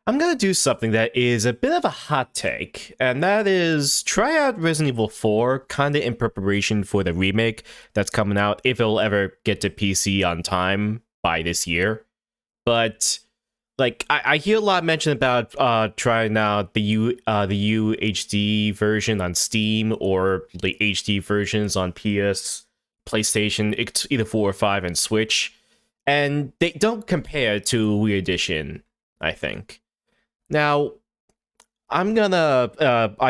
I'm gonna do something that is a bit of a hot take, and that is try out Resident Evil 4 kinda in preparation for the remake that's coming out, if it'll ever get to PC on time by this year. But like I hear a lot mentioned about trying out the UHD version on Steam or the HD versions on PS, PlayStation, it's either 4 or 5 and Switch. And they don't compare to Wii Edition, I think. Now, I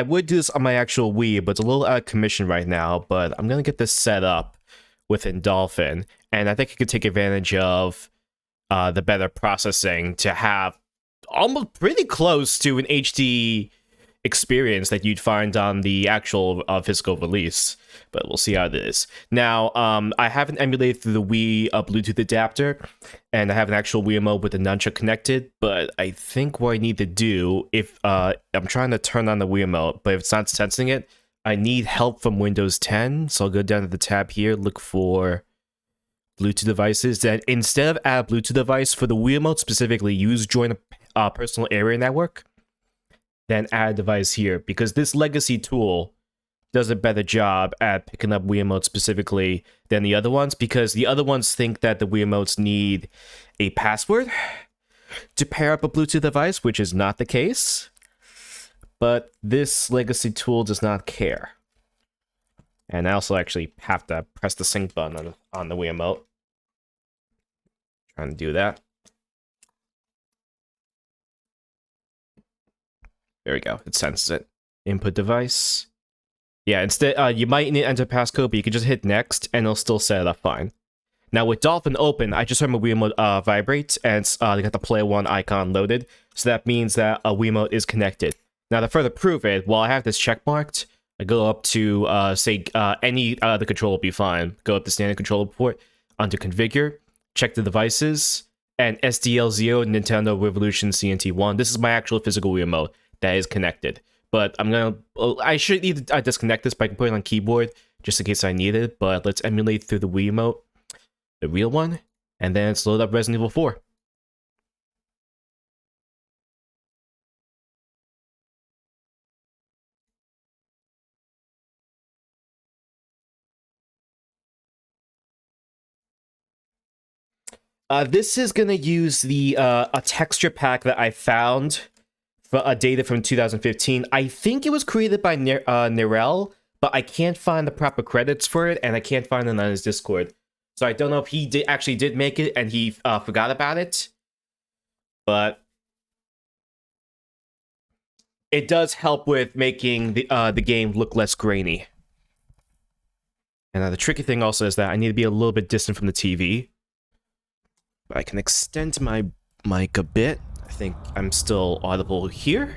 would do this on my actual Wii, but it's a little out of commission right now, but I'm gonna get this set up within Dolphin, and I think it could take advantage of the better processing to have almost pretty close to an HD experience that you'd find on the actual physical release, but we'll see how it is. Now, I haven't emulated through the Wii Bluetooth adapter, and I have an actual Wii Remote with the nunchuck connected, but I think what I need to do, if I'm trying to turn on the Wii Remote, but if it's not sensing it, I need help from Windows 10, so I'll go down to the tab here, look for Bluetooth devices, then instead of add a Bluetooth device, for the Wii Remote specifically, use join a personal area network, then add a device here, because this legacy tool does a better job at picking up Wii Remotes specifically than the other ones, because the other ones think that the Wii Remotes need a password to pair up a Bluetooth device, which is not the case. But this legacy tool does not care. And I also actually have to press the sync button on the Wii Remote. Trying to do that. There we go. It senses it. Input device. Yeah, instead, you might need to enter passcode, but you can just hit next, and it'll still set it up fine. Now, with Dolphin open, I just heard my Wii Remote vibrate, and it's got the Player 1 icon loaded, so that means that a Wii Remote is connected. Now, to further prove it, while I have this checkmarked, I go up to, say, any other controller will be fine. Go up to standard controller port, under Configure, check the devices, and SDL0 Nintendo Revolution CNT1. This is my actual physical Wii Remote that is connected. But I should either disconnect this, but I can put it on keyboard just in case I need it. But let's emulate through the Wii Remote, the real one, and then let's load up Resident Evil 4. This is gonna use the a texture pack that I found for data from 2015. I think it was created by Nerrel, but I can't find the proper credits for it, and I can't find it on his Discord. So I don't know if he actually did make it and he forgot about it. But it does help with making the game look less grainy. And the tricky thing also is that I need to be a little bit distant from the TV. But I can extend my mic a bit. I think I'm still audible here.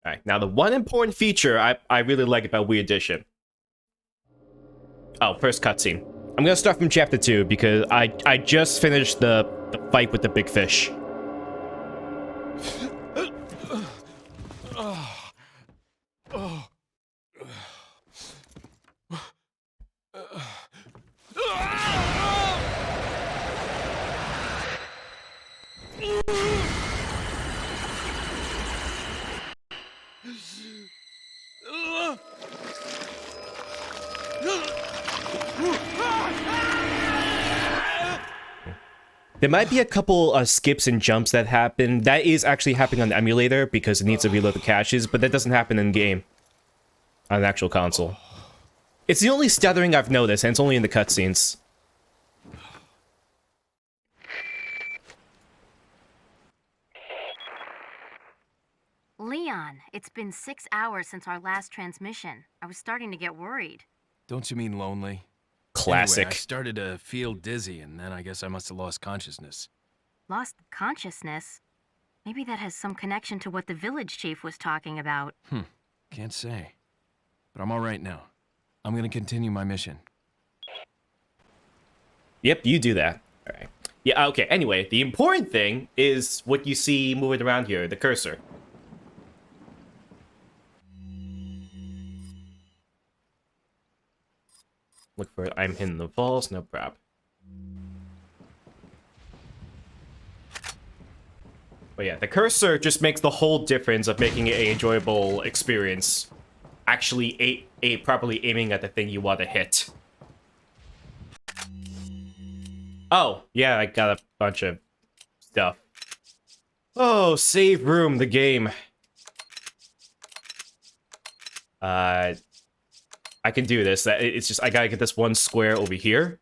Alright, now the one important feature I really like about Wii Edition. Oh, first cutscene. I'm gonna start from Chapter 2 because I just finished the fight with the big fish. There might be a couple skips and jumps that happen. That is actually happening on the emulator because it needs to reload the caches, but that doesn't happen in game on an actual console. It's the only stuttering I've noticed, and it's only in the cutscenes. Leon, it's been 6 hours since our last transmission. I was starting to get worried. Don't you mean lonely? Classic. Anyway, I started to feel dizzy, and then I guess I must have lost consciousness. Lost consciousness? Maybe that has some connection to what the village chief was talking about. Can't say. But I'm all right now. I'm gonna continue my mission. Yep, you do that. All right. Yeah, okay. Anyway, the important thing is what you see moving around here, the cursor. Look for it. I'm hidden in the falls. No prob. But yeah, the cursor just makes the whole difference of making it an enjoyable experience. Actually, properly aiming at the thing you want to hit. Oh, yeah, I got a bunch of stuff. Oh, save room, the game. I can do this. It's just, I gotta get this one square over here.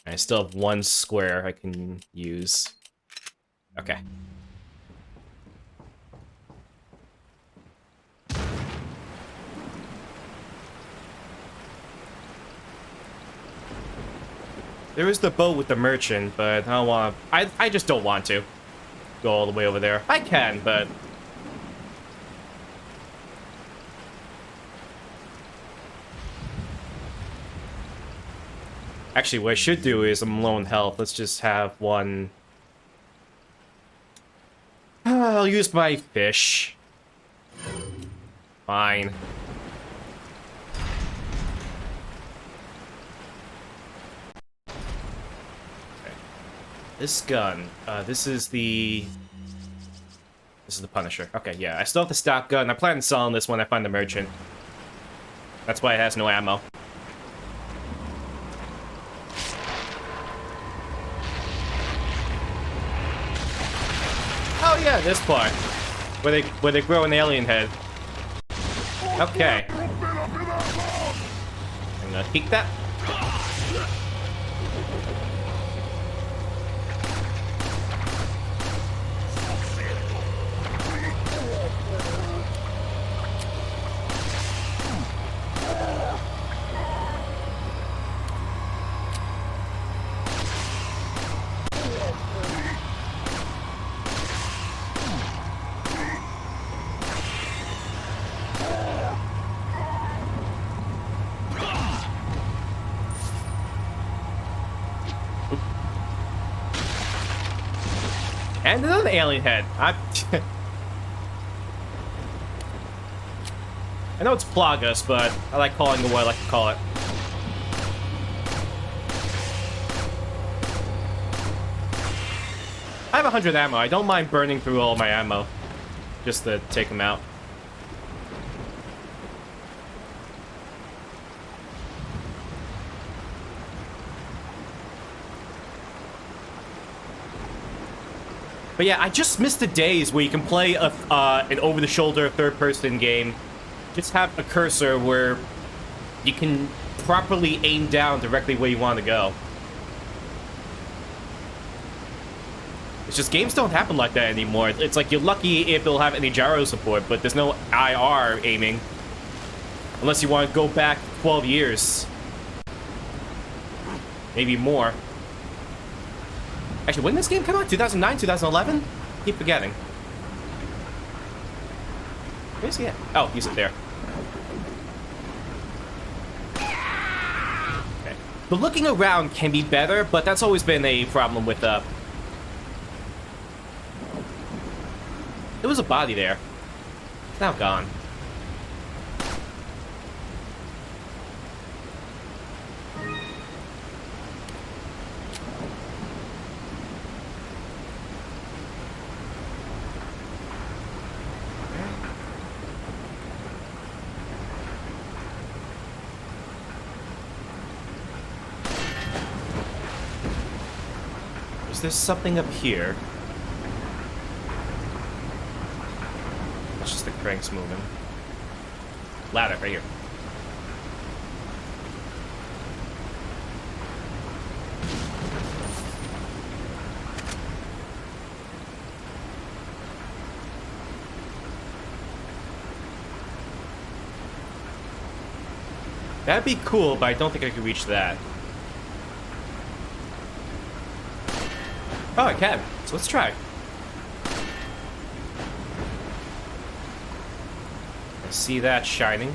I still have one square I can use. Okay. There is the boat with the merchant, but I don't want to... I just don't want to go all the way over there. I can, but... Actually, what I should do is I'm low on health. Let's just have one... I'll use my fish. Fine. Okay. This gun. This is the Punisher. Okay, yeah. I still have the stock gun. I plan on selling this when I find the merchant. That's why it has no ammo. Oh yeah, this part. Where they grow an alien head. Okay. I'm gonna peek that. And another alien head. I know it's Plagas, but I like calling it what I like to call it. I have 100 ammo. I don't mind burning through all my ammo just to take them out. But yeah, I just miss the days where you can play an over-the-shoulder third-person game. Just have a cursor where you can properly aim down directly where you want to go. It's just games don't happen like that anymore. It's like you're lucky if they'll have any gyro support, but there's no IR aiming. Unless you want to go back 12 years. Maybe more. Actually, when did this game come out? 2009, 2011? Keep forgetting. Where's he at? Oh, he's up there. Okay. The looking around can be better, but that's always been a problem with There was a body there. It's now gone. There's something up here. It's just the cranks moving. Ladder right here. That'd be cool, but I don't think I could reach that. Oh, I can. So let's try. I see that shining.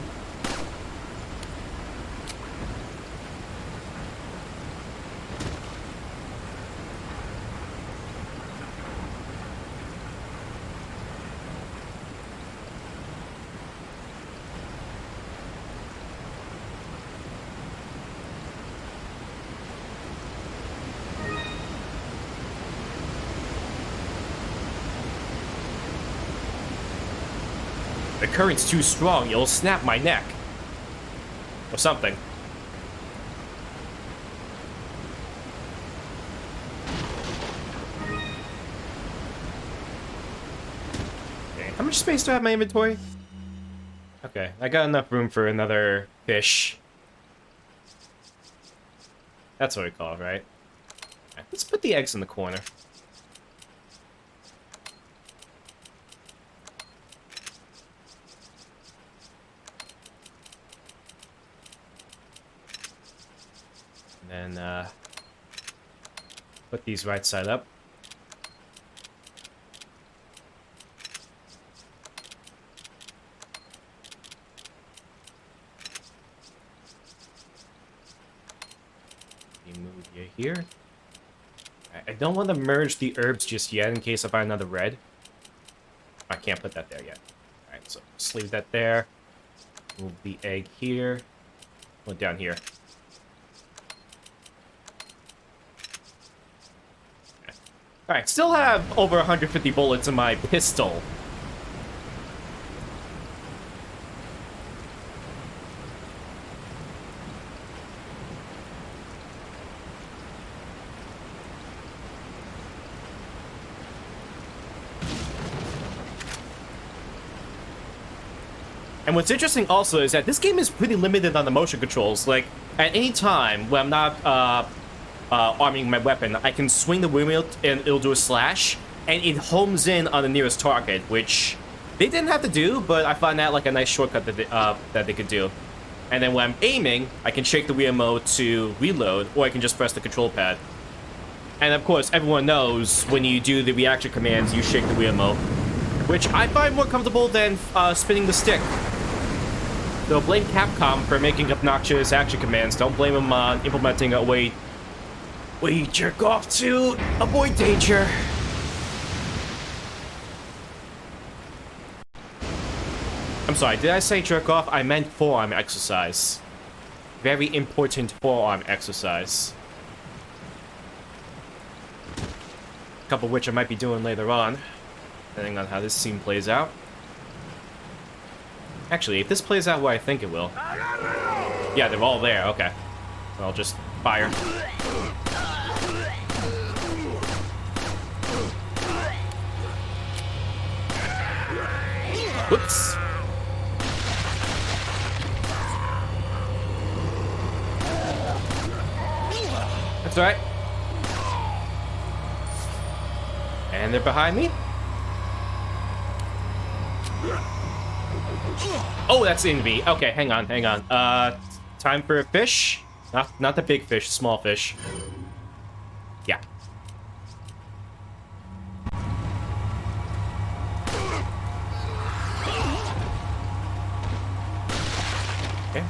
The current's too strong, it'll snap my neck. Or something. Okay, how much space do I have in my inventory? Okay, I got enough room for another fish. That's what we call it, right? Alright, let's put the eggs in the corner. And then, put these right side up. Move you here. I don't want to merge the herbs just yet in case I find another red. I can't put that there yet. Alright, so just leave that there. Move the egg here. Put it down here. Okay. Alright, still have over 150 bullets in my pistol. And what's interesting also is that this game is pretty limited on the motion controls. Like, at any time when I'm not arming my weapon, I can swing the Wii Remote and it'll do a slash, and it homes in on the nearest target, which they didn't have to do, but I find that like a nice shortcut that they could do. And then when I'm aiming, I can shake the Wii Remote to reload, or I can just press the control pad. And of course, everyone knows when you do the reaction commands, you shake the Wii Remote, which I find more comfortable than spinning the stick. So blame Capcom for making obnoxious action commands. Don't blame them on implementing a way we jerk off to avoid danger. I'm sorry, did I say jerk off? I meant forearm exercise. Very important forearm exercise. A couple of which I might be doing later on, depending on how this scene plays out. Actually, if this plays out where I think it will... Yeah, they're all there, okay. So I'll just fire. Whoops. That's alright. And they're behind me. Oh, that's in me. Okay, hang on. Time for a fish. Not the big fish, small fish. Yeah. Okay.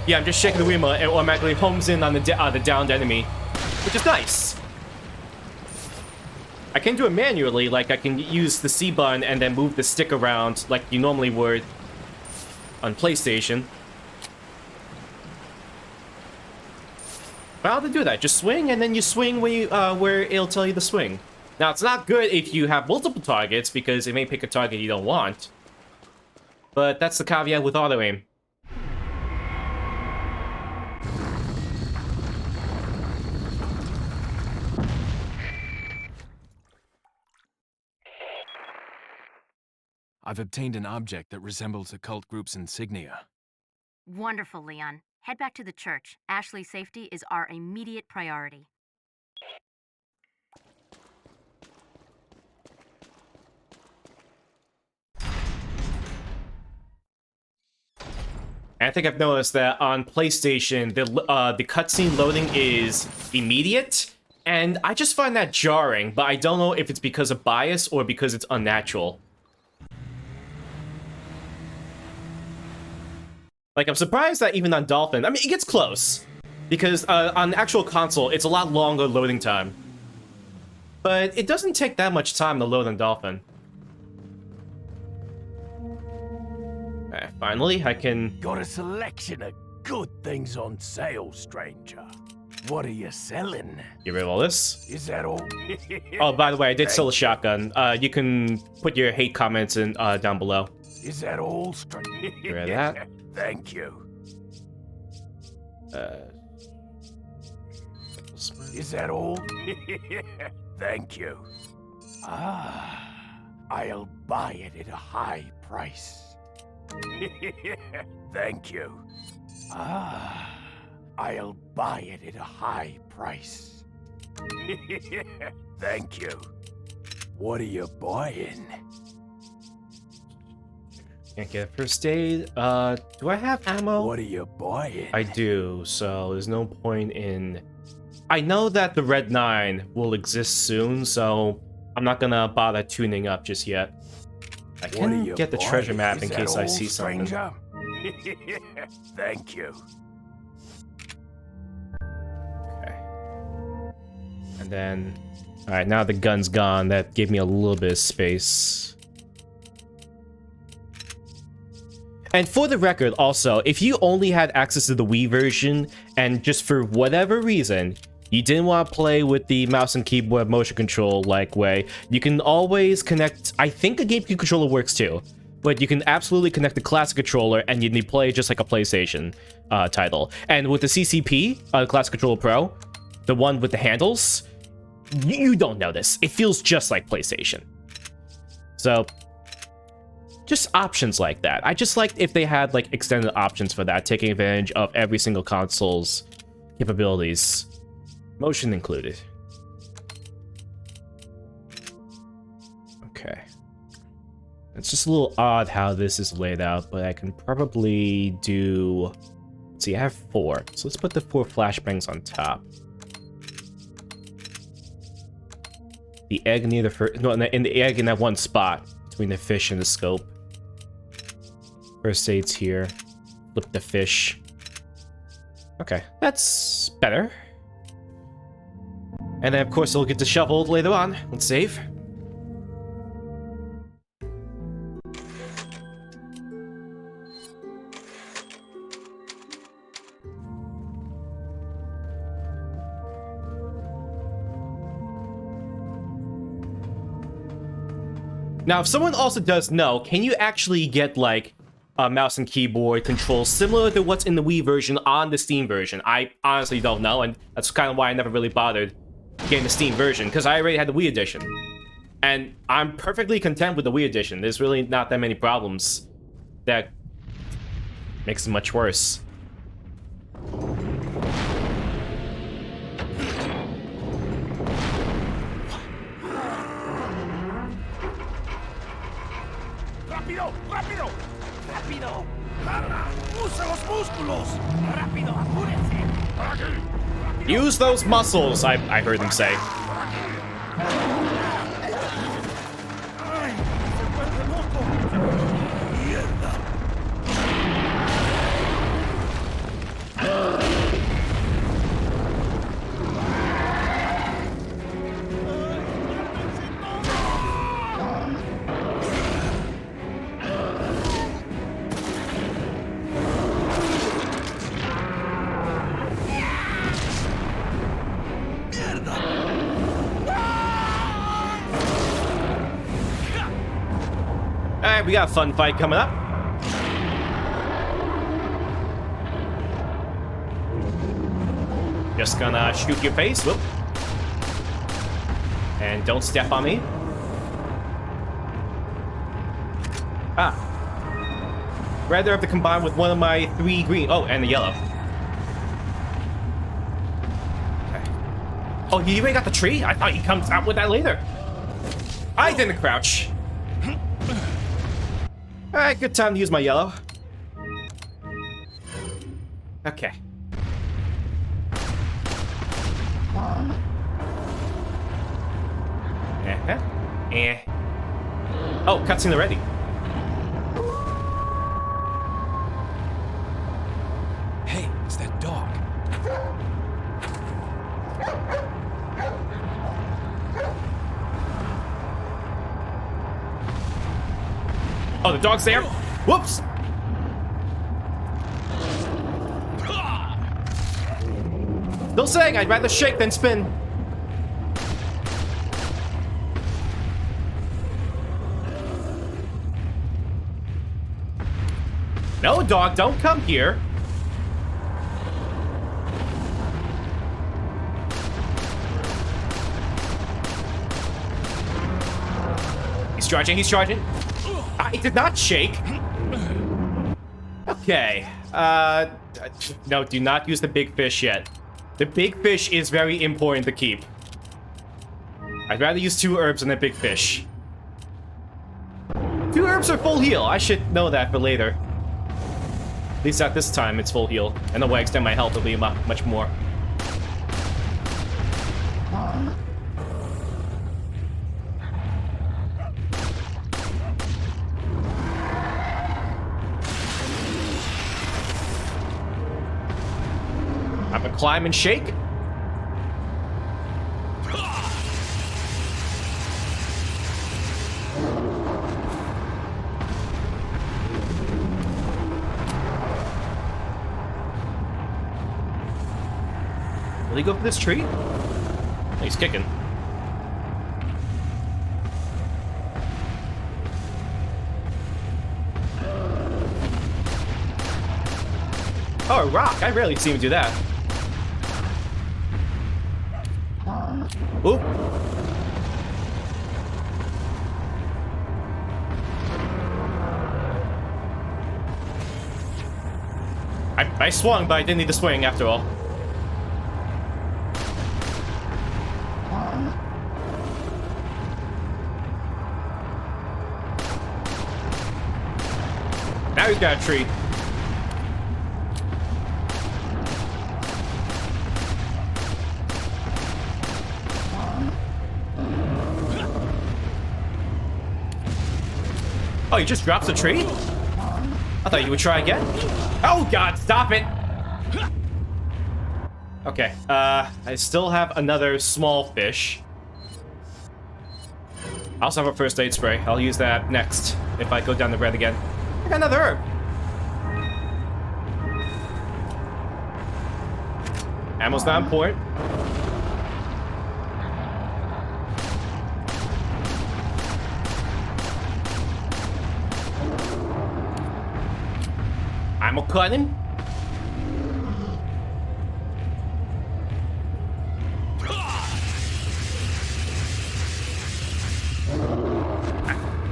Yeah, I'm just shaking the Wii Remote, it automatically homes in on the downed enemy, which is nice. I can do it manually, like I can use the C button and then move the stick around like you normally would on PlayStation. But how to do that? Just swing, and then you swing where it'll tell you to swing. Now, it's not good if you have multiple targets, because it may pick a target you don't want. But that's the caveat with auto-aim. I've obtained an object that resembles a cult group's insignia. Wonderful, Leon. Head back to the church. Ashley's safety is our immediate priority. And I think I've noticed that on PlayStation, the cutscene loading is immediate, and I just find that jarring, but I don't know if it's because of bias or because it's unnatural. Like, I'm surprised that even on Dolphin, I mean, it gets close, because on the actual console, it's a lot longer loading time. But it doesn't take that much time to load on Dolphin. Finally, I can... Got a selection of good things on sale, stranger. What are you selling? Get rid of all this. Is that all? Oh, by the way, I did sell a shotgun. You can put your hate comments in down below. Is that all, stranger? Get rid of that. Thank you. Is that all? Thank you. I'll buy it at a high price. Thank you. I'll buy it at a high price. Thank you. What are you buying? Can't get a first aid. Do I have ammo? What are you buying? I do, so there's no point in... I know that the Red 9 will exist soon, so I'm not gonna bother tuning up just yet. I can get the treasure map in case I see something. Thank you. Okay. And then... Alright, now the gun's gone. That gave me a little bit of space. And for the record, also, if you only had access to the Wii version, and just for whatever reason, you didn't want to play with the mouse and keyboard motion control like way, you can always connect... I think a GameCube controller works too, but you can absolutely connect the classic controller and you play just like a PlayStation title. And with the CCP, Classic Controller Pro, the one with the handles, you don't know this. It feels just like PlayStation. So... just options like that. I just liked if they had like extended options for that, taking advantage of every single console's capabilities, motion included. Okay. It's just a little odd how this is laid out, but I can probably do... Let's see, I have 4. So let's put the 4 flashbangs on top. The egg near the first... No, in the egg in that one spot between the fish and the scope. First aid's here. Flip the fish. Okay, that's better. And then, of course, it'll get disheveled later on. Let's save. Now, if someone also does know, can you actually get, like, mouse and keyboard controls similar to what's in the Wii version on the Steam version? I honestly don't know, and that's kind of why I never really bothered getting the Steam version, because I already had the Wii Edition. And I'm perfectly content with the Wii Edition. There's really not that many problems that makes it much worse. ¡Rápido! ¡Rápido! ¡Rápido! ¡Usa los músculos! ¡Rápido! ¡Apúrense! Use those muscles, I heard them say. ¡Ay! ¡Se vuelve loco! ¡Mierda! Alright, we got a fun fight coming up. Just gonna shoot your face. Whoop. And don't step on me. Ah. Rather have to combine with one of my 3 green. Oh, and the yellow. Okay. Oh, you even got the tree? I thought he comes out with that later. I didn't crouch. Alright, good time to use my yellow. Okay. Oh, cutscene already. Hey, it's that dog. Oh, the dog's there? Whoops! Still saying I'd rather shake than spin. No, dog, don't come here. He's charging, he's charging. I did not shake. Okay. No, do not use the big fish yet. The big fish is very important to keep. I'd rather use 2 herbs than a big fish. 2 herbs are full heal. I should know that for later. At least at this time, it's full heal. And the way I extend my health will be much more. I'm gonna climb and shake. Will he go for this tree? Oh, he's kicking. Oh, a rock. I rarely see him do that. Oop. I swung, but I didn't need to swing after all. Now he's got a tree. Oh, he just drops a tree? I thought you would try again. Oh god, stop it! Okay, I still have another small fish. I also have a first aid spray. I'll use that next if I go down the red again. I got another herb. Ammo's not important. Ammo cutting.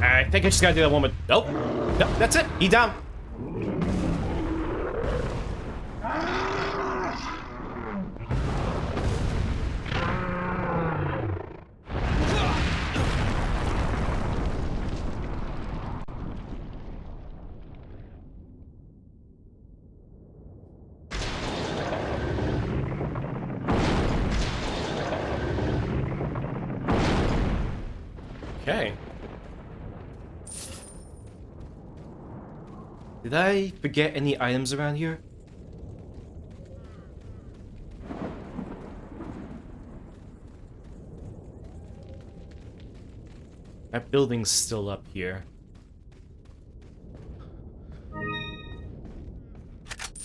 I think I just gotta do that one more. Nope. Nope, that's it. He down. Okay. Did I forget any items around here? That building's still up here.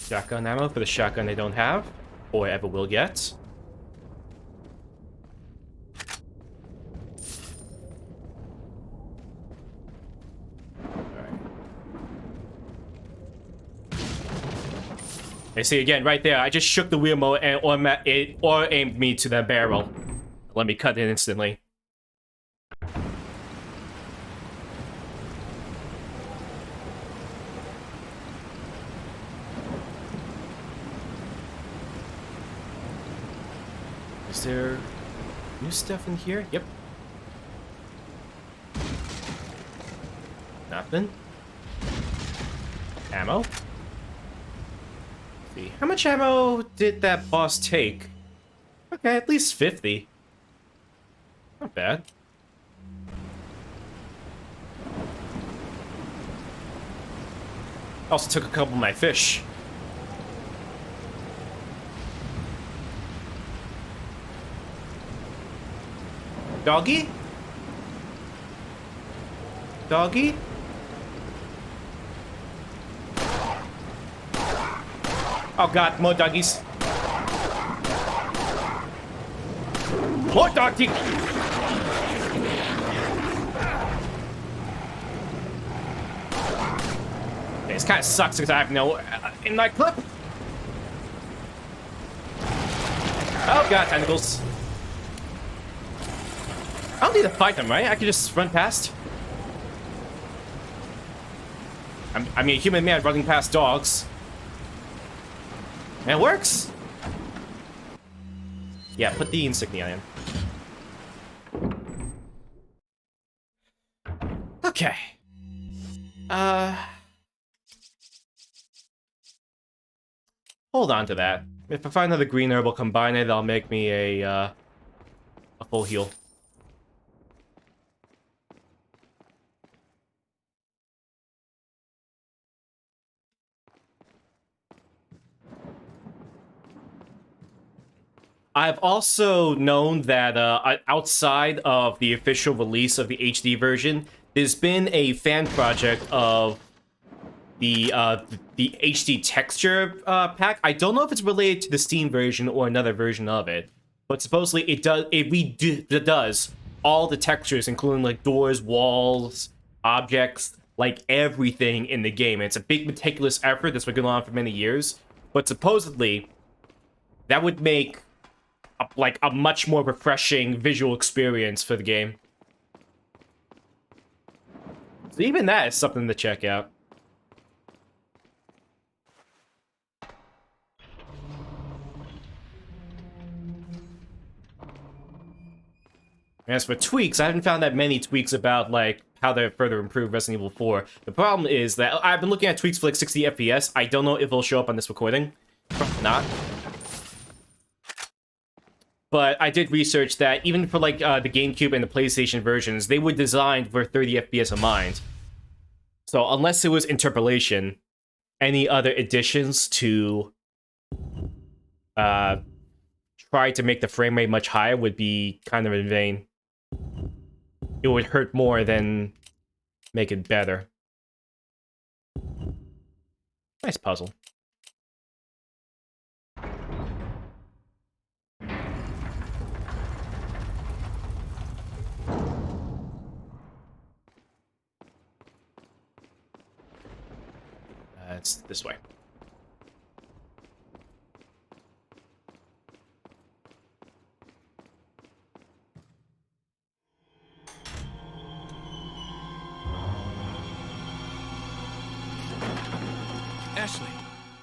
Shotgun ammo for the shotgun I don't have, or ever will get. I see again, right there. I just shook the Wii Remote and it aimed me to the barrel. Let me cut it instantly. Is there new stuff in here? Yep. Nothing. Ammo. How much ammo did that boss take? Okay, at least 50. Not bad. Also took a couple of my fish. Doggy? Doggy? Oh god, more doggies. More dog teeth! Okay, this kind of sucks because I have no in my clip. Oh god, tentacles. I don't need to fight them, right? I can just run past. I mean, a human man running past dogs. And it works. Yeah, put the insignia in. Okay. Hold on to that. If I find another green herb, I'll combine it. That'll make me a full heal. I've also known that outside of the official release of the HD version, there's been a fan project of the HD texture pack. I don't know if it's related to the Steam version or another version of it, but supposedly it does all the textures, including like doors, walls, objects, like everything in the game. It's a big meticulous effort that's been going on for many years, but supposedly that would make like a much more refreshing visual experience for the game. So even that is something to check out. As for tweaks, I haven't found that many tweaks about like how to further improve Resident Evil 4. The problem is that I've been looking at tweaks for like 60 FPS. I don't know if it'll show up on this recording. Probably not. But I did research that even for like the GameCube and the PlayStation versions, they were designed for 30 FPS in mind. So unless it was interpolation, any other additions to try to make the frame rate much higher would be kind of in vain. It would hurt more than make it better. Nice puzzle. It's this way. Ashley!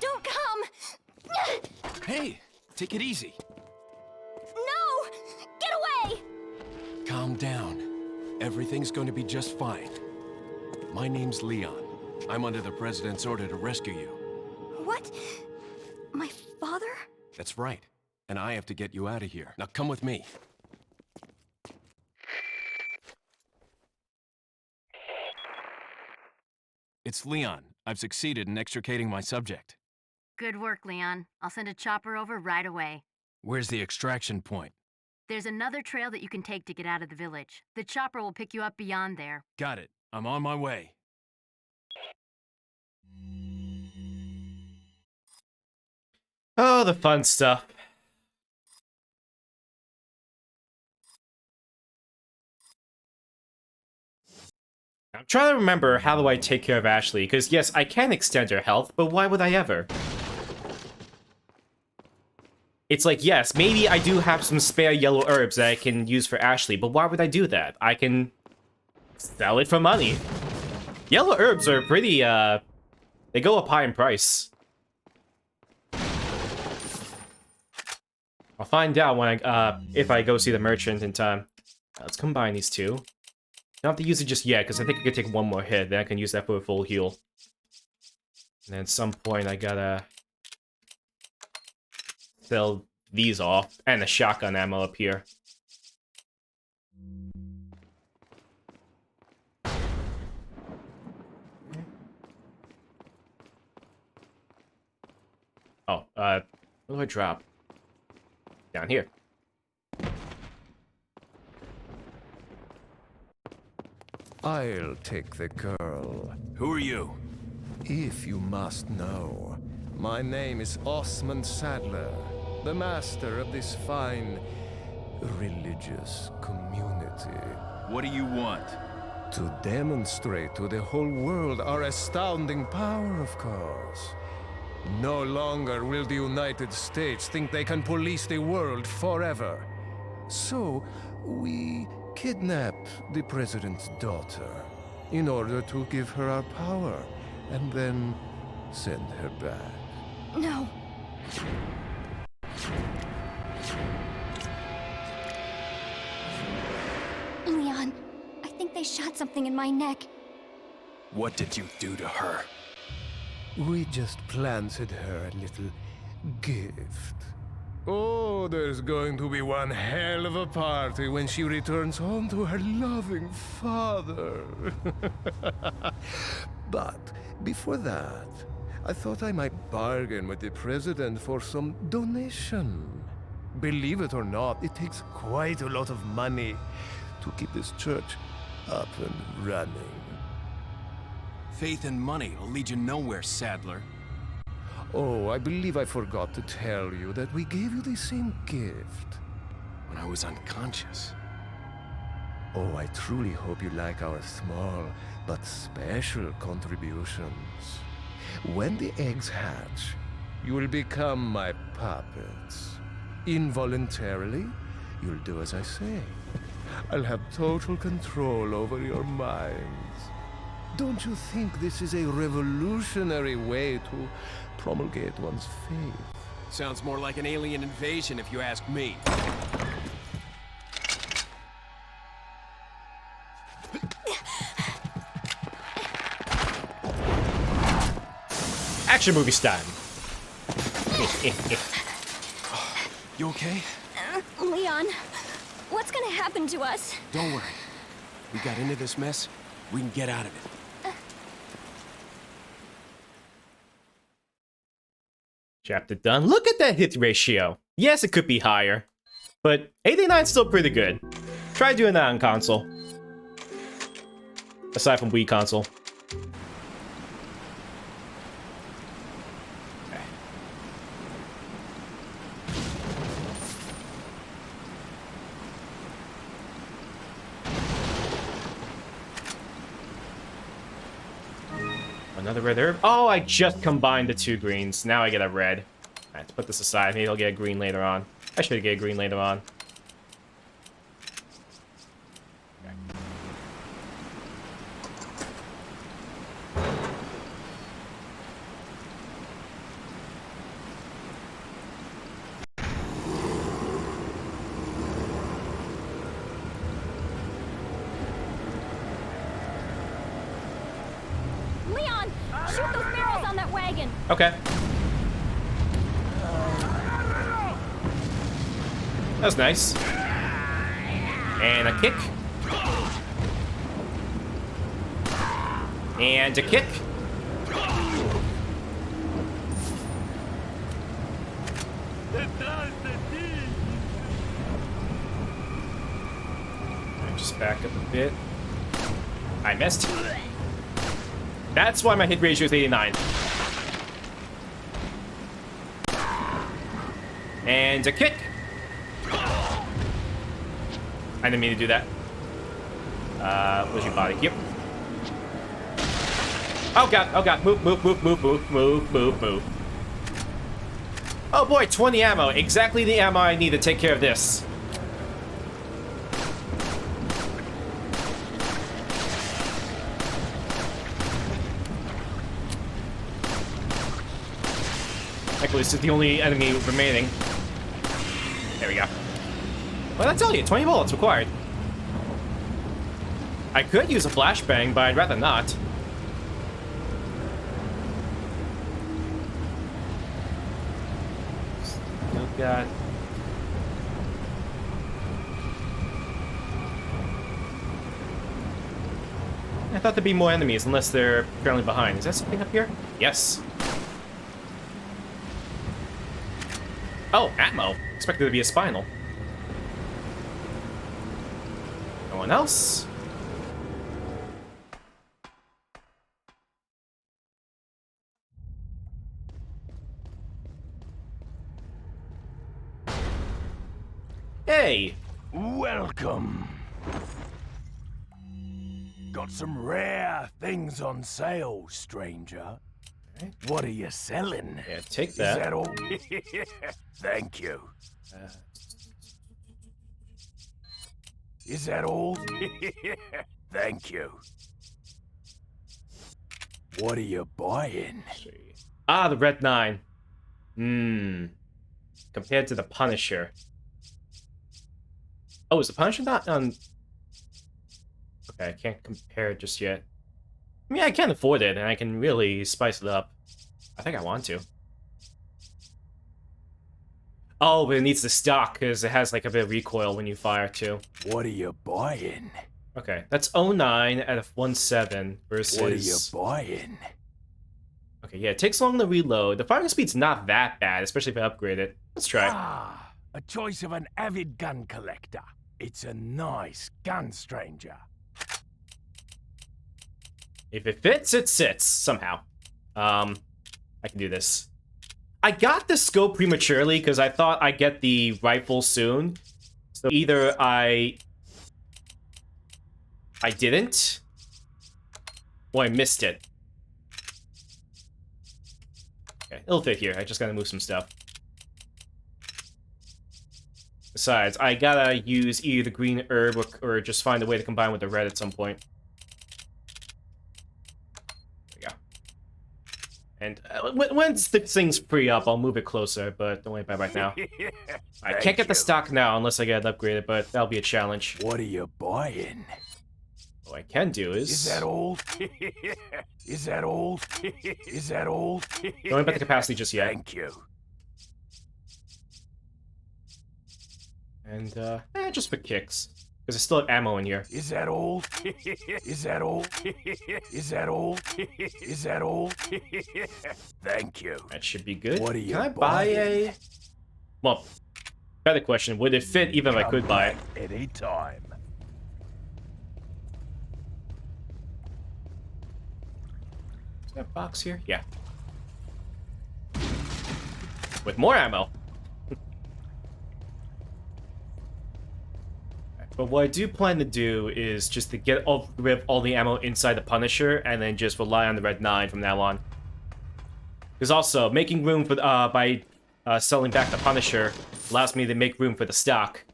Don't come! Hey! Take it easy. No! Get away! Calm down. Everything's going to be just fine. My name's Leon. I'm under the President's order to rescue you. What? My father? That's right. And I have to get you out of here. Now come with me. It's Leon. I've succeeded in extricating my subject. Good work, Leon. I'll send a chopper over right away. Where's the extraction point? There's another trail that you can take to get out of the village. The chopper will pick you up beyond there. Got it. I'm on my way. Oh, the fun stuff. I'm trying to remember how do I take care of Ashley, because yes, I can extend her health, but why would I ever? It's like, yes, maybe I do have some spare yellow herbs that I can use for Ashley, but why would I do that? I can sell it for money. Yellow herbs are pretty, they go up high in price. I'll find out when if I go see the merchant in time. Let's combine these two. Don't have to use it just yet, because I think I could take one more hit, then I can use that for a full heal. And then at some point, I gotta sell these off, and the shotgun ammo up here. Oh, where do I drop? Down here. I'll take the girl, Who are you? if you must know. My name is Osmond Sadler, the master of this fine religious community. What do you want? To demonstrate to the whole world our astounding power, of course. No longer will the United States think they can police the world forever. So, we kidnapped the president's daughter in order to give her our power and then send her back. No. Leon, I think they shot something in my neck. What did you do to her? We just planted her a little gift. Oh, there's going to be one hell of a party when she returns home to her loving father. But before that, I thought I might bargain with the president for some donation. Believe it or not, it takes quite a lot of money to keep this church up and running. Faith and money will lead you nowhere, Sadler. Oh, I believe I forgot to tell you that we gave you the same gift. When I was unconscious. Oh, I truly hope you like our small but special contributions. When the eggs hatch, you will become my puppets. Involuntarily, you'll do as I say. I'll have total control over your minds. Don't you think this is a revolutionary way to promulgate one's faith? Sounds more like an alien invasion if you ask me. Action movie style. You okay? Leon, what's gonna happen to us? Don't worry. We got into this mess. We can get out of it. Chapter done. Look at that hit ratio. Yes, it could be higher, but 89 is still pretty good. Try doing that on console. Aside from Wii console. Okay. Another red herb. Oh, I just combined the two greens. Now I get a red. Alright, let's put this aside. Maybe I'll get a green later on. I should get a green later on. Okay. Leon, shoot those barrels on that wagon. Okay. That was nice. And a kick. And a kick. Just back up a bit. I missed. That's why my hit ratio is 89. And a kick. I didn't mean to do that. Where's your body? Yep. Oh god, oh god. Move, move, move, move, move, move, move, move. Oh boy, 20 ammo. Exactly the ammo I need to take care of this. Actually, this is the only enemy remaining. There we go. Well, I tell you, 20 bullets required. I could use a flashbang, but I'd rather not. Oh god. I thought there'd be more enemies, unless they're apparently behind. Is that something up here? Yes. Oh, ammo. Expected to be a spinal. No one else? Hey, Welcome. Got some rare things on sale, stranger. Okay. What are you selling? Yeah, take Is that. that all? Thank you. Is that all? Thank you. What are you buying? Ah, the Red 9. Compared to the Punisher. Oh, is the Punisher not on... Okay, I can't compare it just yet. I mean, I can afford it, and I can really spice it up. I think I want to. Oh, but it needs the stock, because it has, like, a bit of recoil when you fire, too. What are you buying? Okay, that's 09 at a 1.7 versus... What are you buying? Okay, yeah, it takes long to reload. The firing speed's not that bad, especially if I upgrade it. Let's try it. Ah, a choice of an avid gun collector. It's a nice gun, stranger. If it fits, it sits, somehow. I can do this. I got the scope prematurely, because I thought I'd get the rifle soon. So either I didn't, or I missed it. Okay, it'll fit here. I just gotta move some stuff. Besides, I gotta use either the green herb or just find a way to combine with the red at some point. There we go. And once the thing's free up, I'll move it closer, but don't worry about it right now. I can't get the stock now unless I get it upgraded, but that'll be a challenge. What are you buying? What I can do is... Is that all? Is that all? Is that all? Don't worry about the capacity just yet. Thank you. And, just for kicks. Because I still have ammo in here. Is that all? Is that all? Is that all? Is that all? Thank you. That should be good. What are you Can I buy a... Well, better question. Would it fit even if I could buy it? Any time. Is there a box here? Yeah. With more ammo. But what I do plan to do is just to get rid of all the ammo inside the Punisher and then just rely on the Red 9 from now on. Because also, making room for by selling back the Punisher allows me to make room for the stock.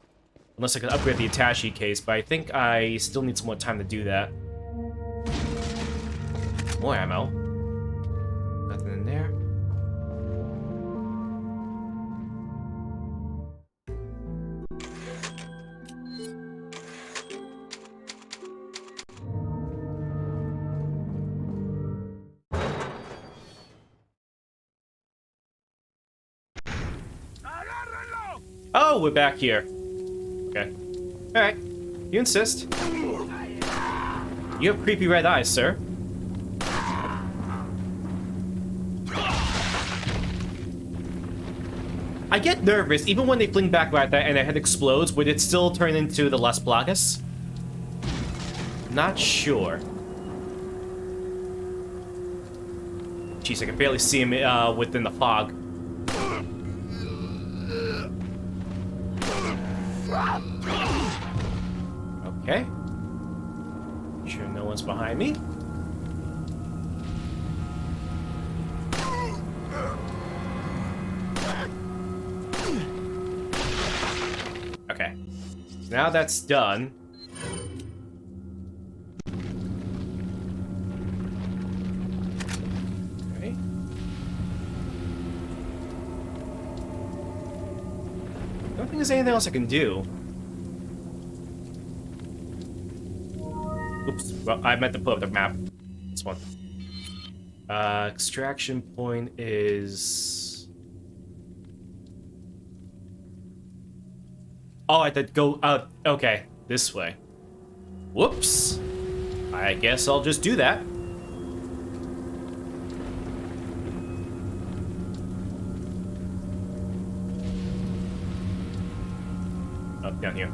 Unless I can upgrade the attaché case, but I think I still need some more time to do that. More ammo. Nothing in there. Oh, we're back here. Okay. Alright. You insist. You have creepy red eyes, sir. I get nervous, even when they fling back like that and their head explodes, would it still turn into the Las Plagas? Not sure. Jeez, I can barely see him within the fog. Okay. Sure no one's behind me. Okay. Now that's done. Okay. I don't think there's anything else I can do. Oops. Well, I meant to pull up the map. This one. Extraction point is... Oh, I had to go out. Okay, this way. Whoops. I guess I'll just do that. Oh, down here.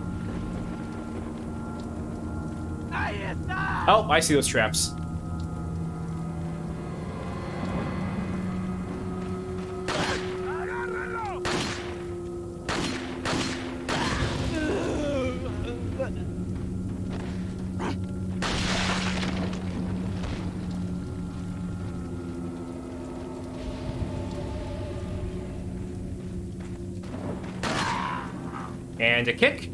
Oh, I see those traps. And a kick.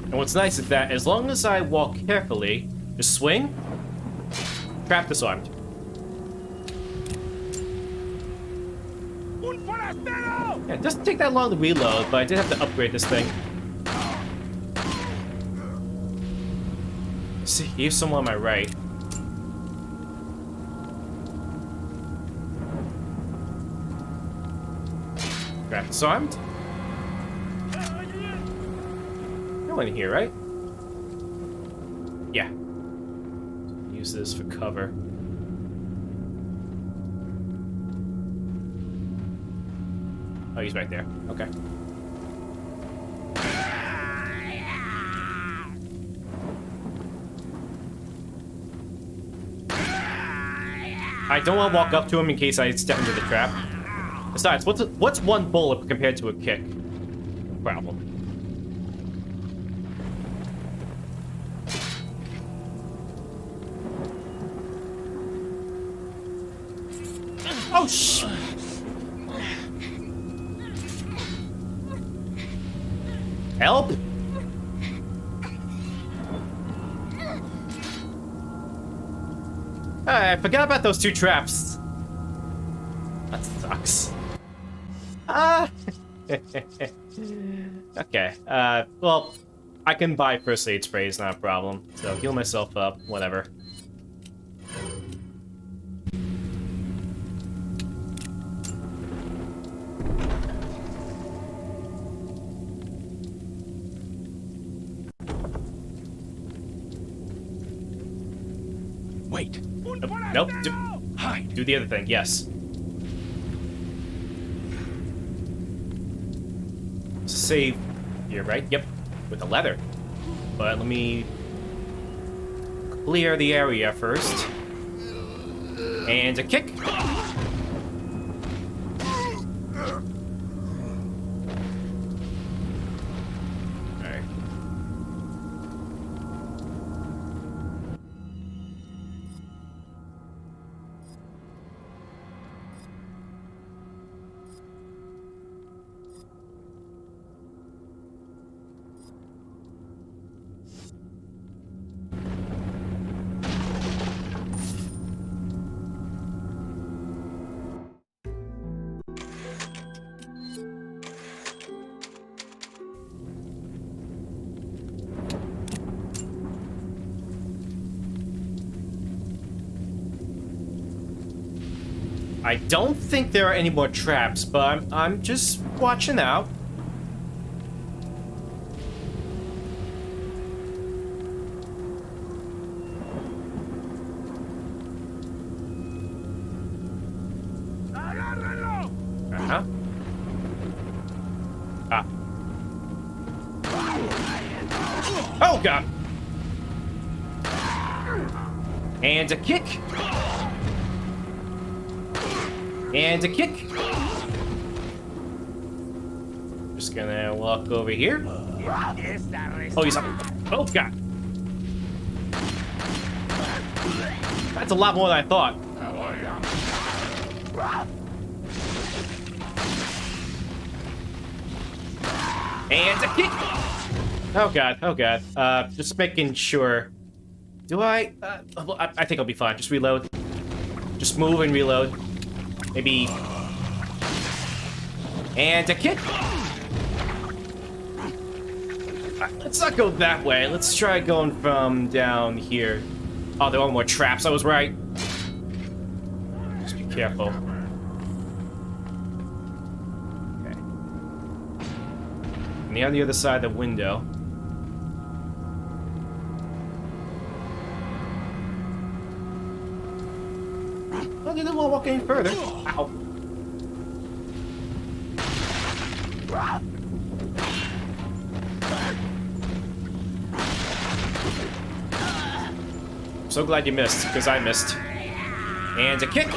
And what's nice is that as long as I walk carefully, just swing, trap disarmed. Yeah, it doesn't take that long to reload, but I did have to upgrade this thing. See, here's someone on my right. Trap disarmed. No one in here, right? Yeah. Use this for cover. Oh, he's right there. Okay. I don't want to walk up to him in case I step into the trap. Besides, what's one bullet compared to a kick? Problem. Oh, sh! Help! I forgot about those two traps. That sucks. Okay. Well, I can buy first aid sprays, not a problem. So heal myself up, whatever. Wait. Nope. Do the other thing, yes. Save here, right? Yep. With the leather. But let me clear the area first. And a kick. Alright. I don't think there are any more traps, but I'm just watching out. Uh-huh. Ah. Oh, God! And a kick! And a kick. Just gonna walk over here. Oh, he's up. Oh, God. That's a lot more than I thought. And a kick. Oh, God. Oh, God. Just making sure. Do I? I think I'll be fine. Just reload. Just move and reload. Maybe. And a kick. Let's not go that way. Let's try going from down here. Oh, there are more traps. I was right. Just be careful. Okay. And on the other side of the window. Oh, they didn't want to walk any further. Ow. I'm so glad you missed, because I missed. And a kick.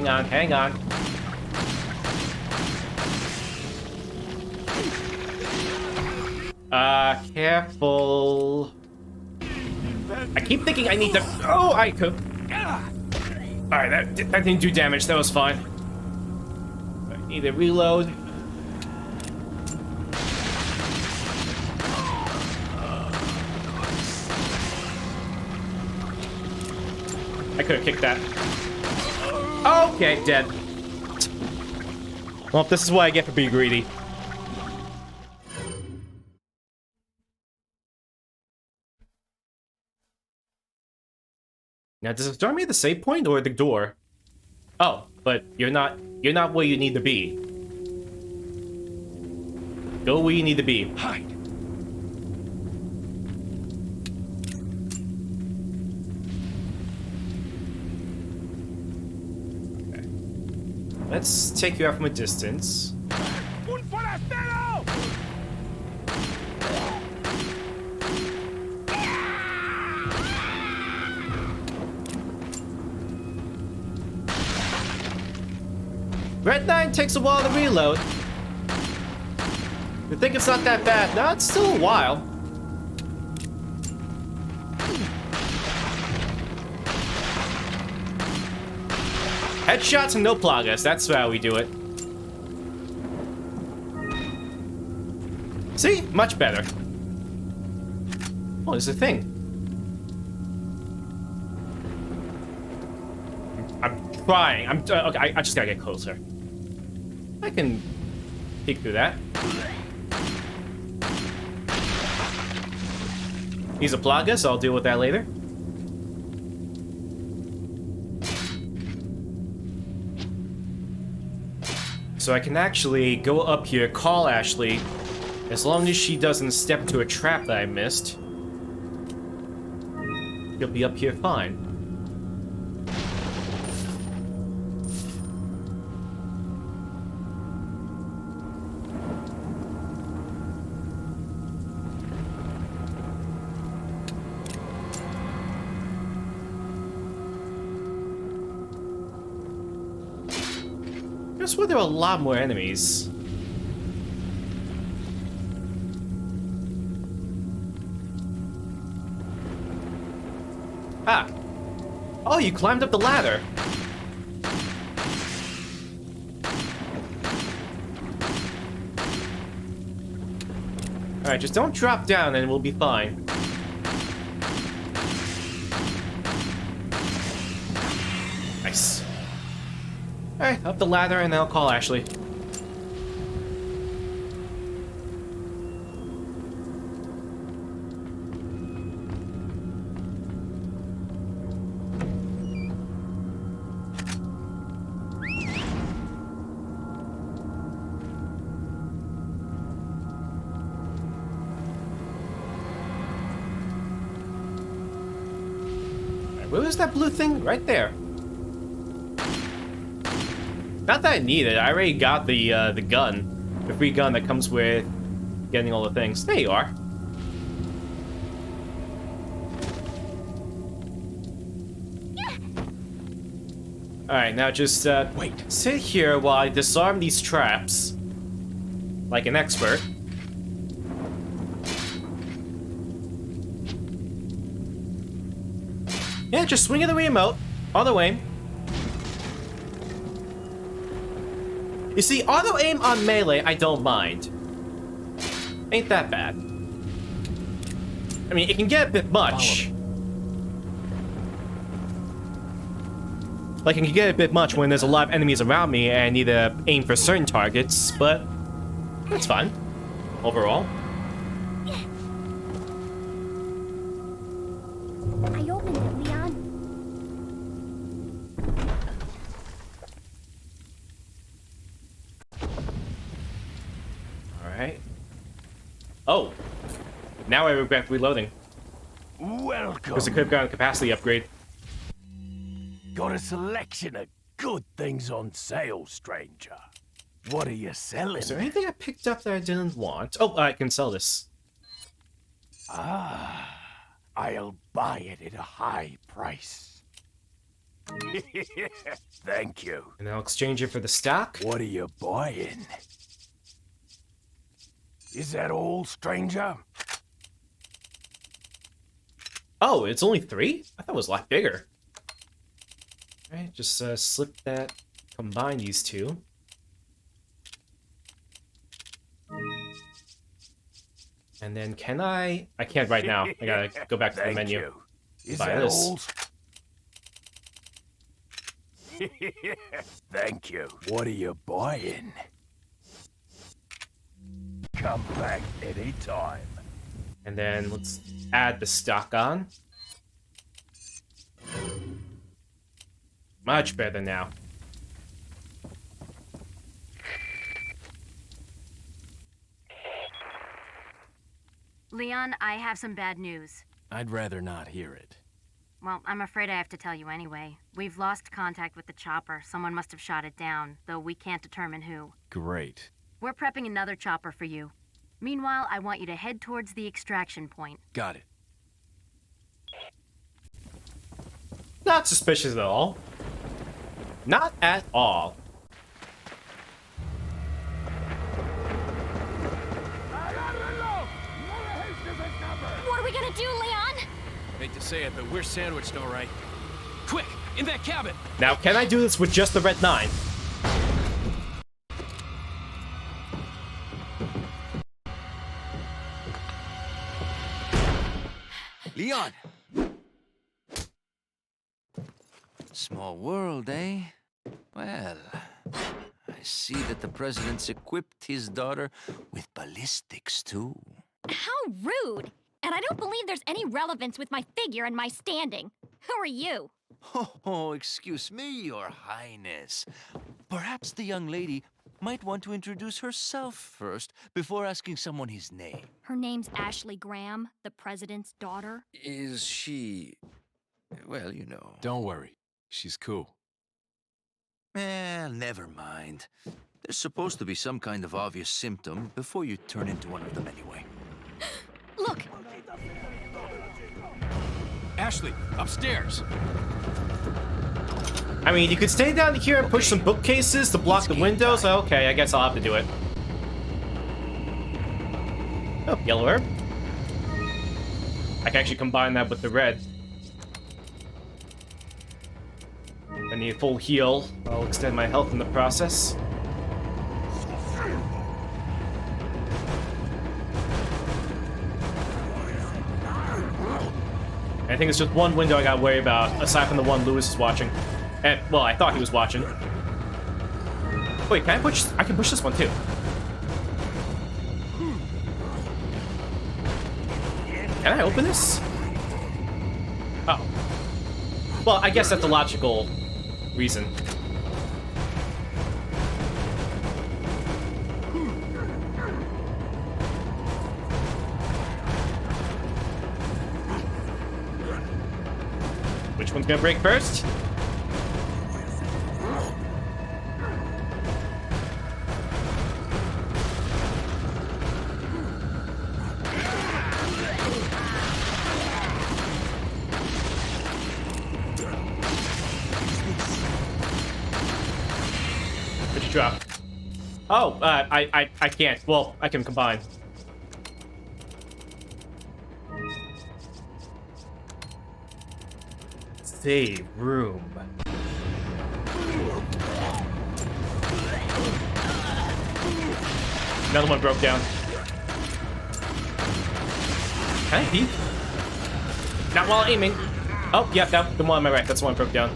on, hang on. Careful. I keep thinking I need to... Oh, I could... Alright, that didn't do damage. That was fine. I need to reload. I could have kicked that. Okay, dead. Well, this is what I get for being greedy. Now, does it start me at the save point or the door? Oh, but you're not where you need to be. Go where you need to be. Hide. Okay. Let's take you out from a distance. Un forastero! Red 9 takes a while to reload. You think it's not that bad? No, it's still a while. Headshots and no plagas, that's how we do it. See? Much better. Oh, there's a thing. I'm trying. Okay, I just gotta get closer. I can peek through that. He's a plaga, so I'll deal with that later. So I can actually go up here, call Ashley, as long as she doesn't step into a trap that I missed. She'll be up here fine. I swear there are a lot more enemies. Ah. Oh, you climbed up the ladder. Alright, just don't drop down and we'll be fine. Nice. Alright, up the ladder and I'll call Ashley. Alright, where was that blue thing? Right there. Not that I need it. I already got the gun, the free gun that comes with getting all the things. There you are. All right, now just Wait. sit here while I disarm these traps, like an expert. Yeah, just swing at the remote. Auto aim. You see, auto aim on melee, I don't mind. Ain't that bad. I mean, it can get a bit much. Like, it can get a bit much when there's a lot of enemies around me and I need to aim for certain targets, but that's fine. Overall. I opened it, Leon. Alright. Oh. Now I regret reloading. Welcome. Because it could have gotten a capacity upgrade. Got a selection of good things on sale, stranger. What are you selling? Is there anything I picked up that I didn't want? Oh, I can sell this. Ah, I'll buy it at a high price. Thank you. And I'll exchange it for the stock. What are you buying? Is that all, stranger? Oh, it's only 3? I thought it was a lot bigger. Alright, just slip that, combine these two. And then can I can't right now. I gotta go back to the Thank menu. you. Is Buy that this. all? Thank you. What are you buying? Come back anytime. And then let's add the stock on. Much better now. Leon, I have some bad news. I'd rather not hear it. Well, I'm afraid I have to tell you anyway. We've lost contact with the chopper. Someone must have shot it down, though we can't determine who. Great. We're prepping another chopper for you. Meanwhile, I want you to head towards the extraction point. Got it. Not suspicious at all. Not at all. What are we gonna do, Leon? Hate to say it, but we're sandwiched all right. Quick, in that cabin! Now, can I do this with just the Red 9? Leon! Small world, eh? Well, I see that the president's equipped his daughter with ballistics, too. How rude! And I don't believe there's any relevance with my figure and my standing. Who are you? Oh, excuse me, Your Highness. Perhaps the young lady might want to introduce herself first before asking someone his name. Her name's Ashley Graham, the president's daughter. Is she... well, you know... Don't worry. She's cool. Never mind. There's supposed to be some kind of obvious symptom before you turn into one of them anyway. Look! Ashley, upstairs! I mean, you could stay down here and push some bookcases to block the windows. Okay, I guess I'll have to do it. Oh, yellow herb. I can actually combine that with the red. I need full heal. I'll extend my health in the process. I think it's just one window I gotta worry about, aside from the one Lewis is watching. And, well, I thought he was watching. Wait, can I push? I can push this one too. Can I open this? Oh. Well, I guess that's the logical reason. Which one's gonna break first? What'd you drop? Oh, I can't. Well, I can combine. Save room. Another one broke down. Can I peek? Not while aiming. Oh, yeah, that, the one on my right. That's the one broke down.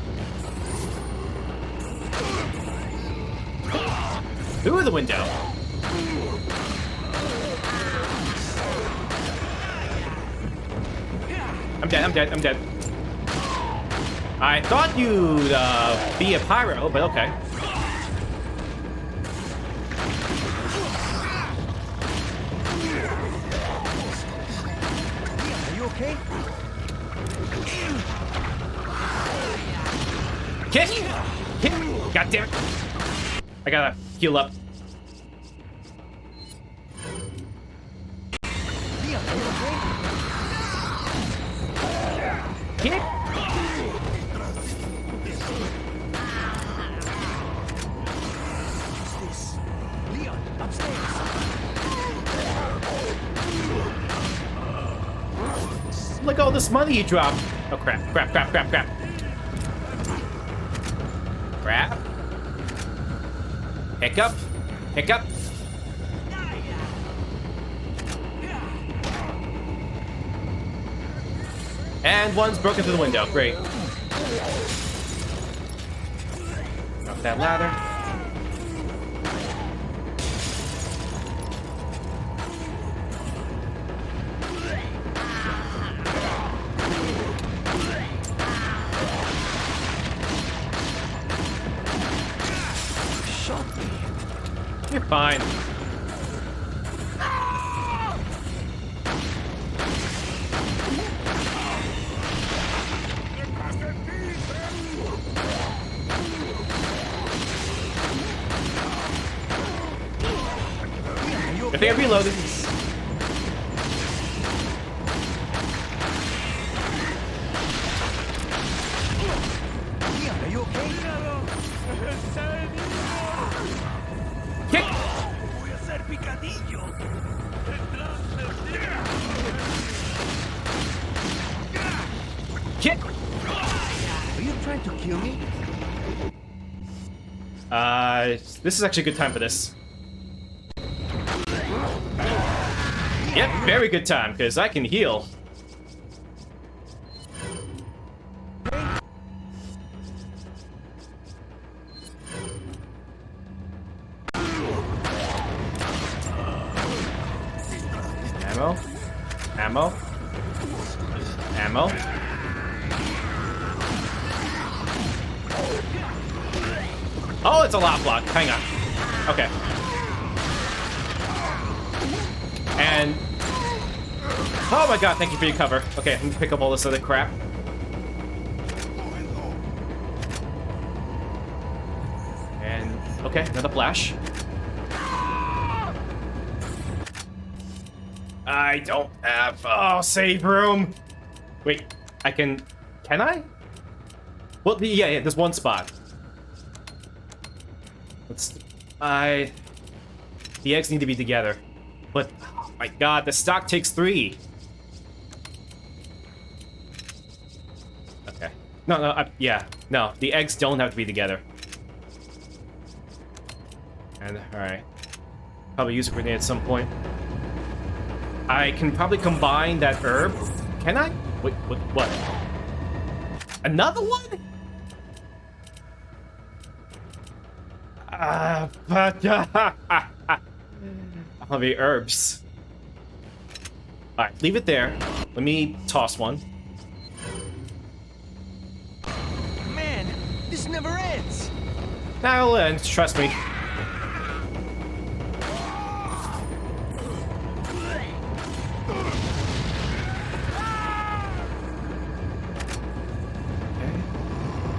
Through the window. I'm dead, I'm dead, I'm dead. I thought you'd be a pyro, but okay. Are you okay? Kick! Kick! God damn it! I gotta heal up. Kick! Look at all this money you dropped. Oh, crap. Crap, crap, crap, crap. Crap. Hiccup. Hiccup. And one's broken through the window. Great. Up that ladder. Shot me. You're fine. I think I reloaded. Are you okay? Kick! Kick! Are you trying to kill me? This is actually a good time for this. Yep, very good time, because I can heal. Ammo. Ammo. Ammo. Oh, it's a lock block. Hang on. Okay. And... oh my god, thank you for your cover. Okay, let me pick up all this other crap. And... okay, another flash. I don't have... oh, save room! Wait, I can... can I? Well, yeah, there's one spot. Let's... the eggs need to be together. But... oh my god, the stock takes 3. Okay. No, yeah. No, the eggs don't have to be together. And, alright. Probably use a grenade at some point. I can probably combine that herb. Can I? Wait, what? Another one? But... I'll be herbs. Alright, leave it there. Let me toss one. Man, this never ends. That'll end, trust me.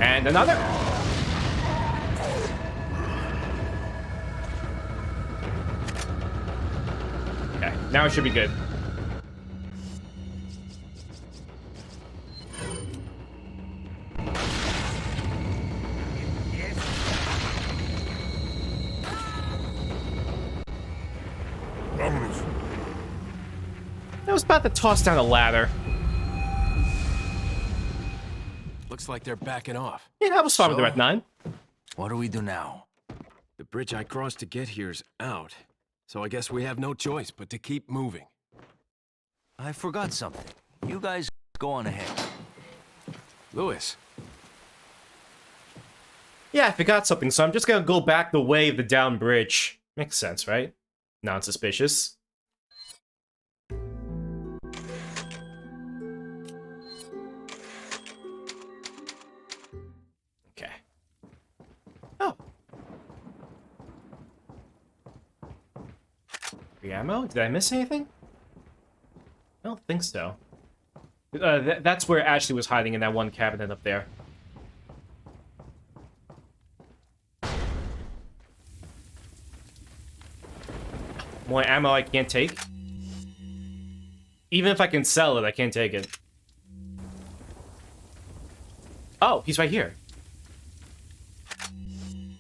And another. Okay, now it should be good. I was about to toss down a ladder. Looks like they're backing off. Yeah, that was fine with the So? Red 9. What do we do now? The bridge I crossed to get here's out. So I guess we have no choice but to keep moving. I forgot something. You guys go on ahead. Lewis, Yeah, I forgot something, so I'm just gonna go back the way of the down bridge. Makes sense, right? Non-suspicious. Okay. Oh. Free ammo? Did I miss anything? I don't think so. That's where Ashley was hiding in that one cabinet up there. More ammo I can't take. Even if I can sell it, I can't take it. Oh, he's right here.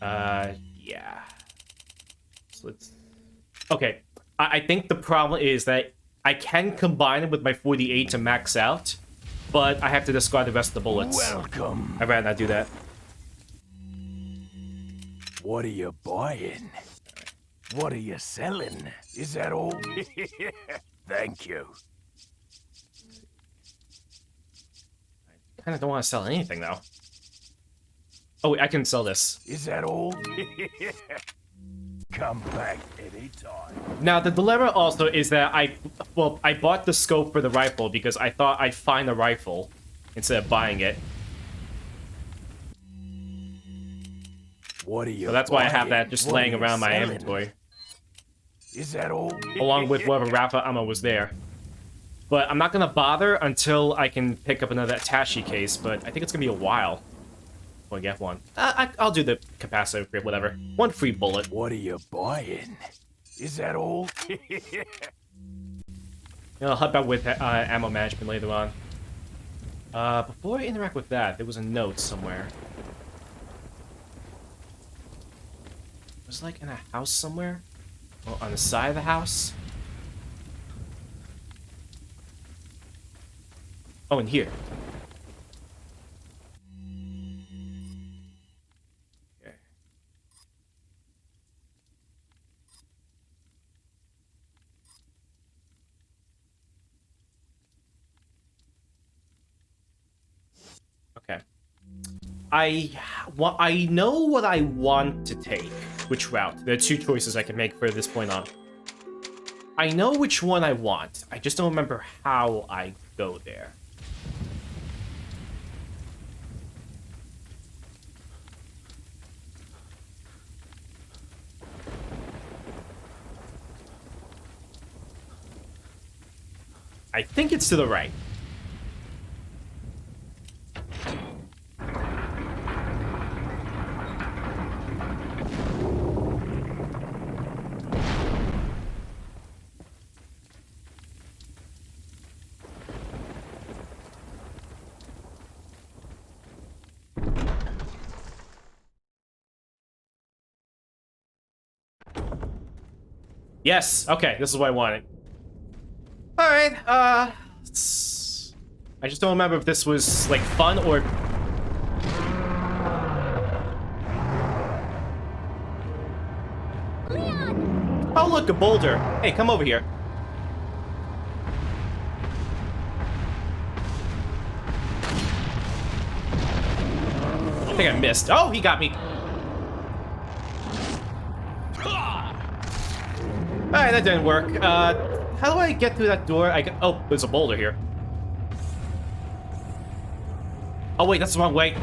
Yeah. So let's... okay. I think the problem is that I can combine it with my 48 to max out, but I have to discard the rest of the bullets. Welcome. I'd rather not do that. What are you buying? What are you selling? Is that all? Thank you. Kind of don't want to sell anything, though. Oh, wait, I can sell this. Is that all? Come back anytime. Now, the dilemma also is that I bought the scope for the rifle because I thought I'd find a rifle instead of buying it. What are you So that's why I have buying? that just What laying are you around my selling? inventory, Is that all? along with whatever raffle ammo was there. But I'm not gonna bother until I can pick up another attaché case, but I think it's gonna be a while before I get one. I'll do the capacitor grip, whatever. One free bullet. What are you buying? Is that all? I'll help out with ammo management later on. Before I interact with that, there was a note somewhere. It was like in a house somewhere? Or on the side of the house? Oh, in here. Okay. Okay. I know what I want to take. Which route? There are two choices I can make for this point on. I know which one I want. I just don't remember how I go there. I think it's to the right. Yes, okay, this is what I wanted. Alright, I just don't remember if this was, like, fun or... Leon! Oh, look, a boulder. Hey, come over here. I think I missed. Oh, he got me. Alright, that didn't work. How do I get through that door? Oh, there's a boulder here. Oh, wait, that's the wrong way.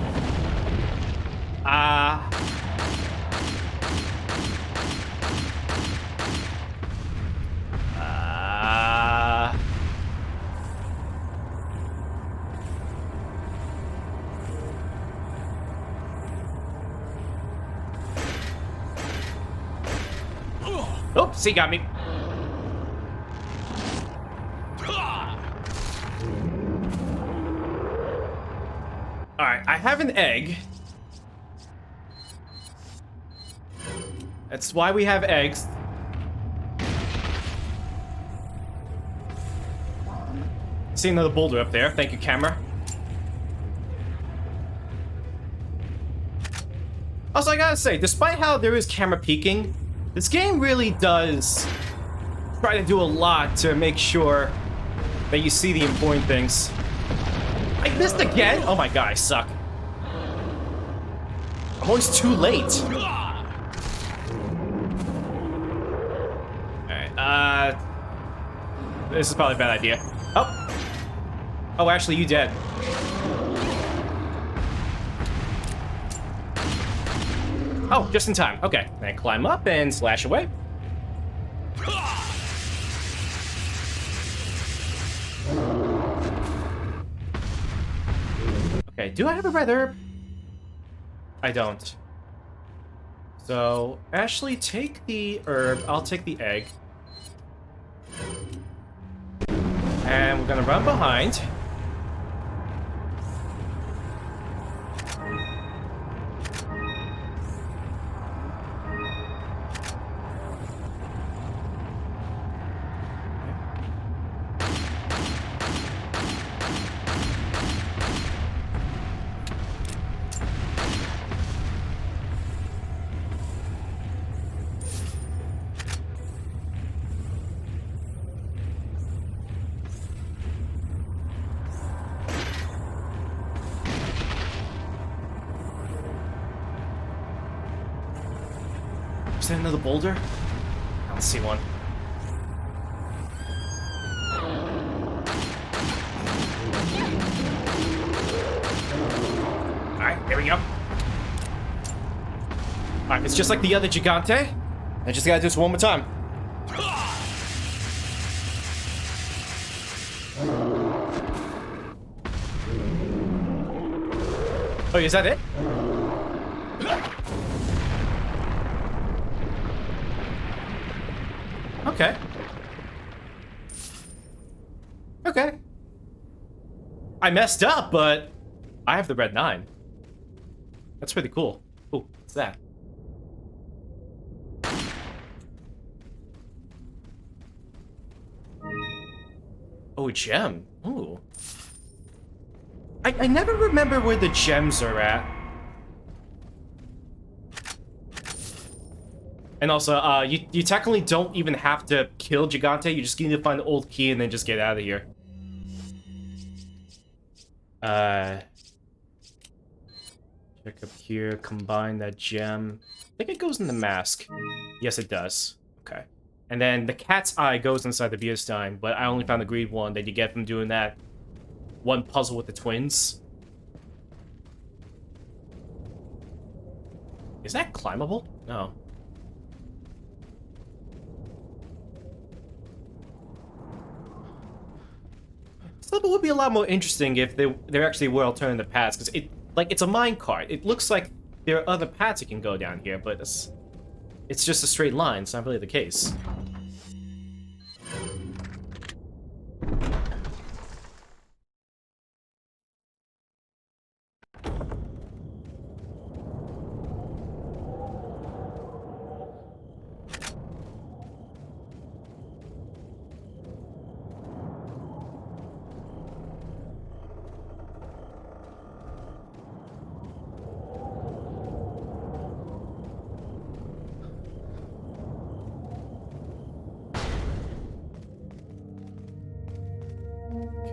Oops, he got me. Alright, I have an egg. That's why we have eggs. See another boulder up there. Thank you, camera. Also, I gotta say, despite how there is camera peeking, this game really does try to do a lot to make sure that you see the important things. I missed again? Oh my god, I suck. Oh, it's too late. Alright, this is probably a bad idea. Oh. Oh, actually, you dead. Oh, just in time. Okay, then climb up and slash away. Okay, do I have a red herb? I don't. So, Ashley, take the herb. I'll take the egg. And we're gonna run behind. Is that another boulder? I don't see one. Alright, here we go. Alright, it's just like the other Gigante. I just gotta do this one more time. Oh, is that it? Okay. Okay. I messed up, but I have the red 9. That's pretty cool. Ooh, what's that? Oh, a gem. Ooh. I never remember where the gems are at. And also, you technically don't even have to kill Gigante, you just need to find the old key and then just get out of here. Check up here, combine that gem. I think it goes in the mask. Yes, it does. Okay. And then the cat's eye goes inside the beer stein, but I only found the green one that you get from doing that one puzzle with the twins. Is that climbable? No. So it would be a lot more interesting if there actually were alternative paths, because it's a minecart. It looks like there are other paths you can go down here, but it's just a straight line. It's not really the case.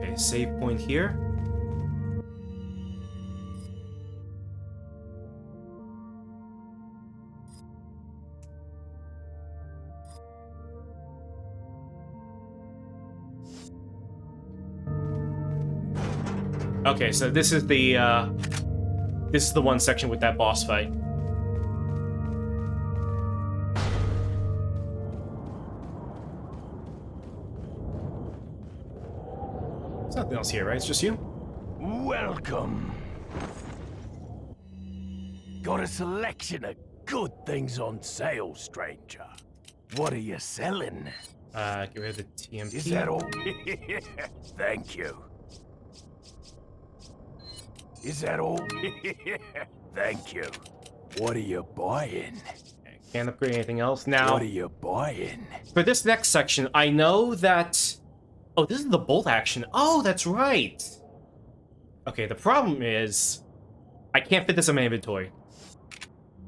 Okay, save point here. Okay, so this is the one section with that boss fight. There's nothing else here, right? It's just you? Welcome. Got a selection of good things on sale, stranger. What are you selling? Get rid of the TMP. Is that all? Thank you. Is that all? Thank you. What are you buying? Can't upgrade anything else now. What are you buying? For this next section, I know that... Oh, this is the bolt action. Oh, that's right. Okay, the problem is... I can't fit this in my inventory.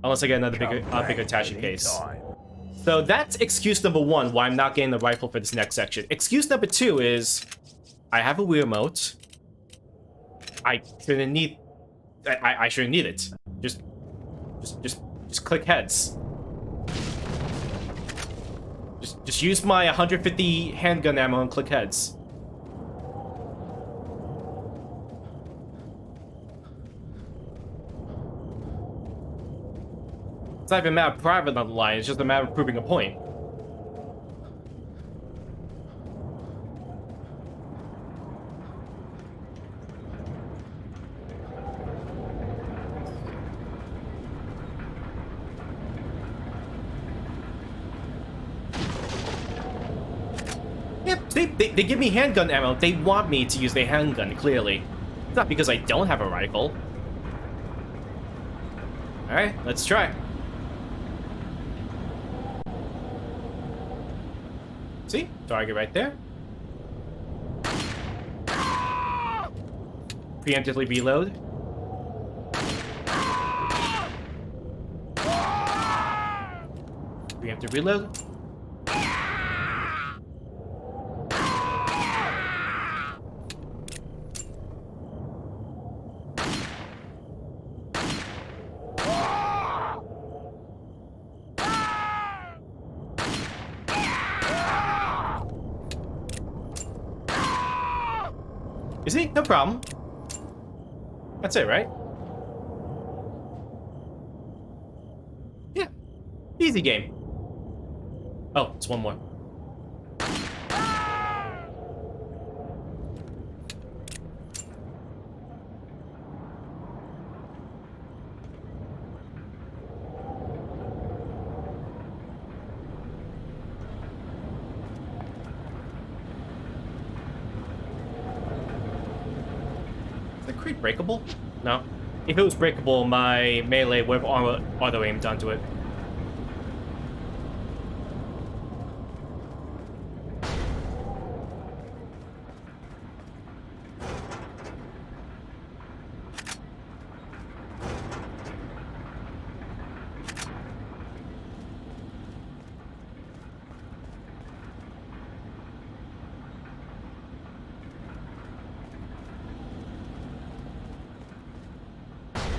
Unless I get another bigger attache case. So that's excuse number 1 why I'm not getting the rifle for this next section. Excuse number 2 is... I have a Wii Remote. I shouldn't need it. Just click heads. Just use my 150 handgun ammo and click heads. It's not even a matter of private on the line, it's just a matter of proving a point. They give me handgun ammo. They want me to use the handgun, clearly. It's not because I don't have a rifle. Alright, let's try. See? Target right there. Preemptively reload. Preemptive reload. Is he? No problem. That's it, right? Yeah. Easy game. Oh, it's one more. Is the crate breakable? No. If it was breakable, my melee would have auto-aimed onto it.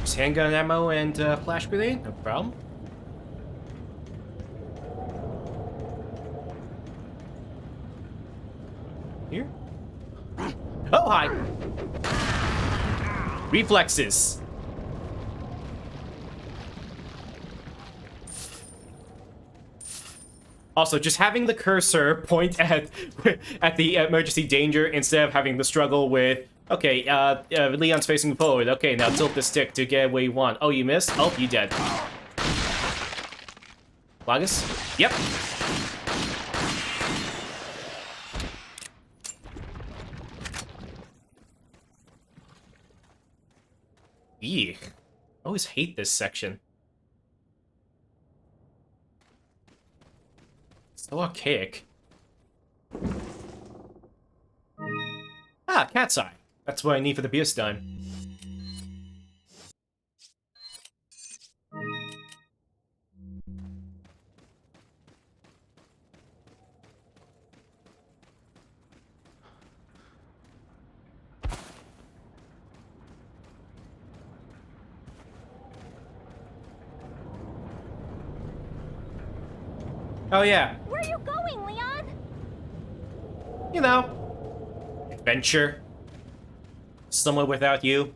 Just handgun ammo and flash grenade, no problem. Here? Oh, hi! Reflexes! Also, just having the cursor point at the emergency danger instead of having the struggle with, okay, Leon's facing forward. Okay, now tilt the stick to get where you want. Oh, you missed? Oh, you dead. Lagus? Yep. Eek. I always hate this section. So archaic. Ah, cat's eye. That's what I need for the beer stein. Oh yeah. Where are you going, Leon? You know, adventure. Somewhere without you.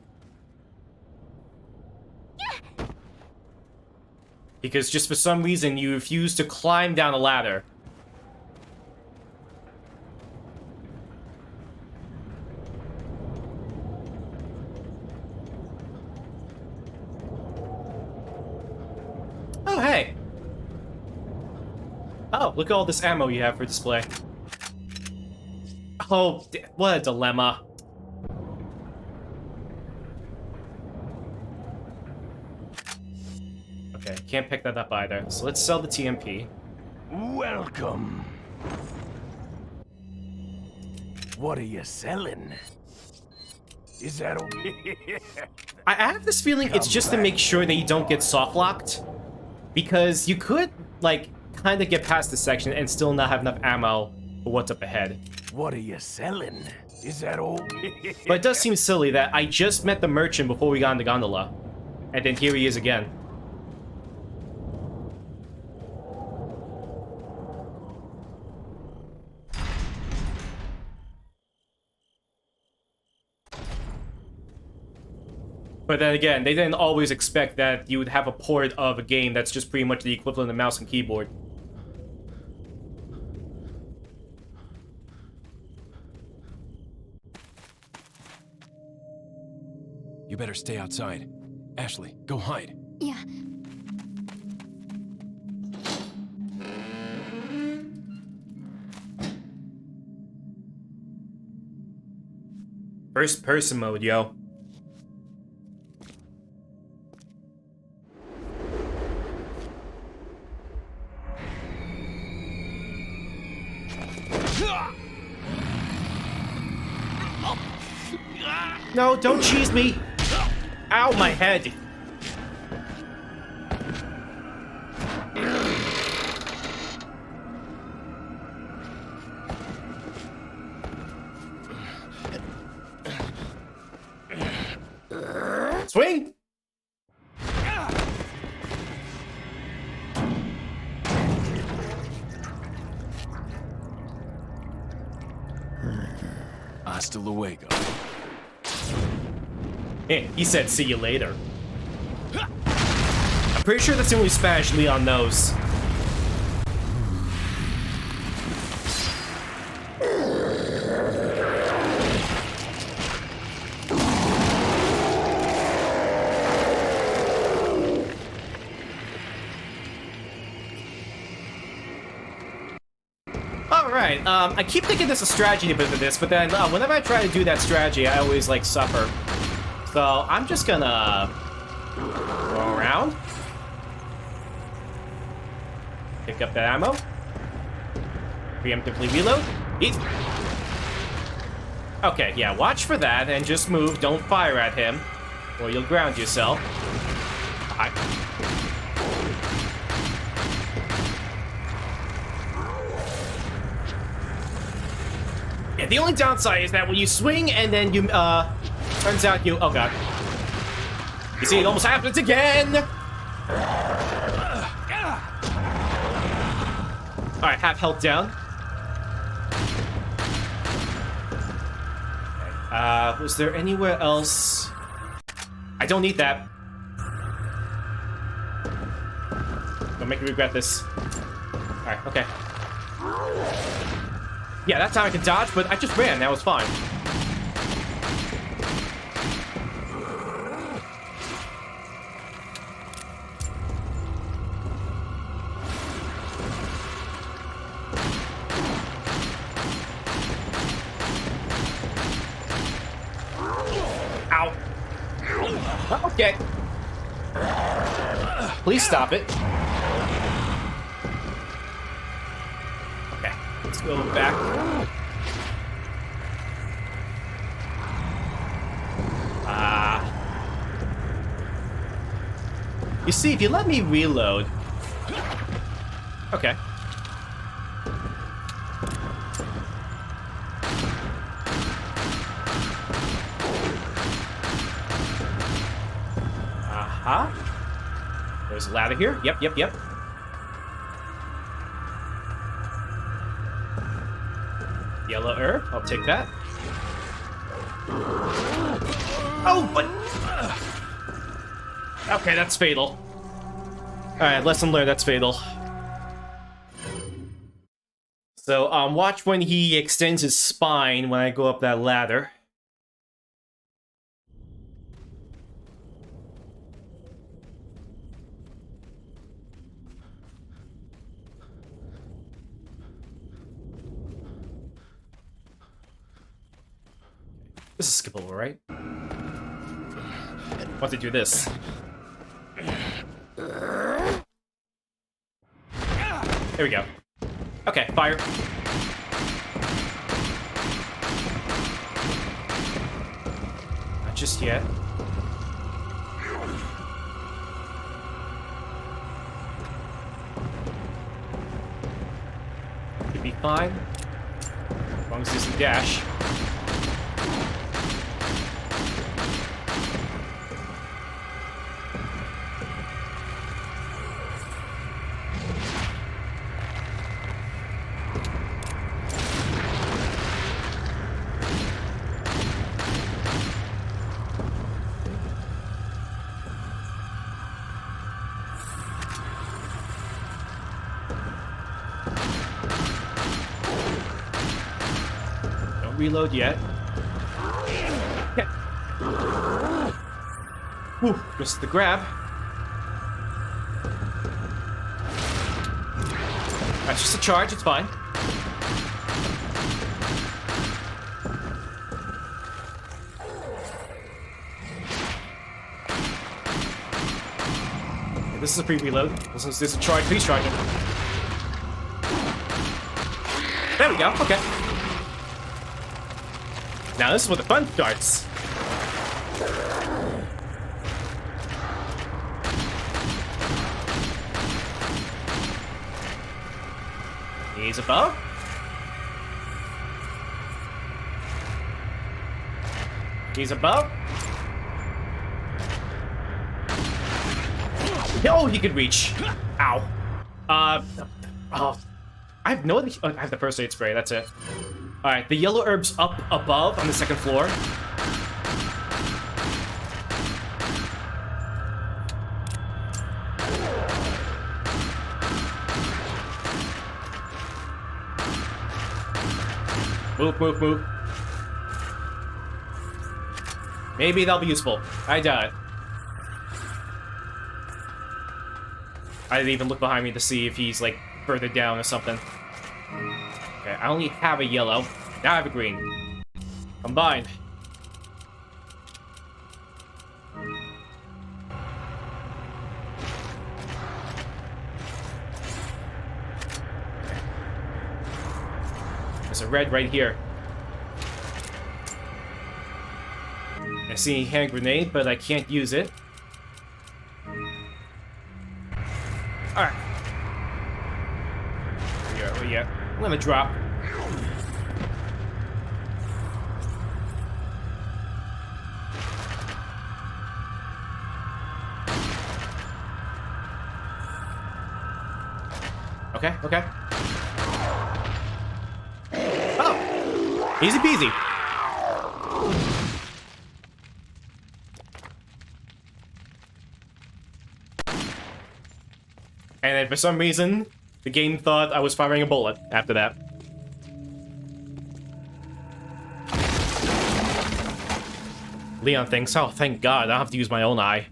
Because just for some reason you refuse to climb down a ladder. Oh, hey. Oh, look at all this ammo you have for display. Oh, what a dilemma. Okay, can't pick that up either. So let's sell the TMP. Welcome. What are you selling? Is that okay? I have this feeling it's just to make sure that you don't get soft locked. Because you could, like, kind of get past this section and still not have enough ammo for what's up ahead. What are you selling? Is that okay? But it does seem silly that I just met the merchant before we got in the gondola. And then here he is again. But then again, they didn't always expect that you would have a port of a game that's just pretty much the equivalent of mouse and keyboard. You better stay outside. Ashley, go hide. Yeah. First person mode, yo. No, don't cheese me! Ow, my head! Swing! Hasta luego. He said, see you later. I'm pretty sure that's the only Spanish Leon knows. Alright, I keep thinking there's a strategy bit of this, but then whenever I try to do that strategy, I always, like, suffer. So, I'm just gonna go around. Pick up that ammo. Preemptively reload. Eat. Okay, yeah, watch for that and just move. Don't fire at him, or you'll ground yourself. Yeah, the only downside is that when you swing and then you, turns out you, oh god. You see, it almost happens again! Alright, half health down. Okay. Was there anywhere else? I don't need that. Don't make me regret this. Alright, okay. Yeah, that time I could dodge, but I just ran. That was fine. Ow. Okay. Please stop it. Let's go back. You see, if you let me reload... Okay. Aha. There's a ladder here. Yep. Yellow herb, I'll take that. Oh, but... Okay, that's fatal. Alright, lesson learned, that's fatal. So, watch when he extends his spine when I go up that ladder. This is skippable, right? Want to do this. There we go. Okay, fire. Not just yet. Could be fine. As long as there's a dash. Reload yet. Okay. Whew, missed the grab. That's just a charge, it's fine. Okay, this is a pre-reload. This is a charge, please charge him. There we go, okay. Now this is where the fun starts. He's above. He's above. Oh, he could reach. Ow. Oh. I have no other. Oh, I have the first aid spray. That's it. All right, the yellow herb's up above on the second floor. Move, move, move. Maybe that'll be useful. I doubt it. I didn't even look behind me to see if he's, like, further down or something. Okay, I only have a yellow. Now I have a green. Combined. There's a red right here. I see a hand grenade, but I can't use it. Alright. Where you at? I'm gonna drop. Okay, okay. Oh! Easy peasy. And then for some reason, the game thought I was firing a bullet after that. Leon thinks, oh, thank God, I don't have to use my own eye.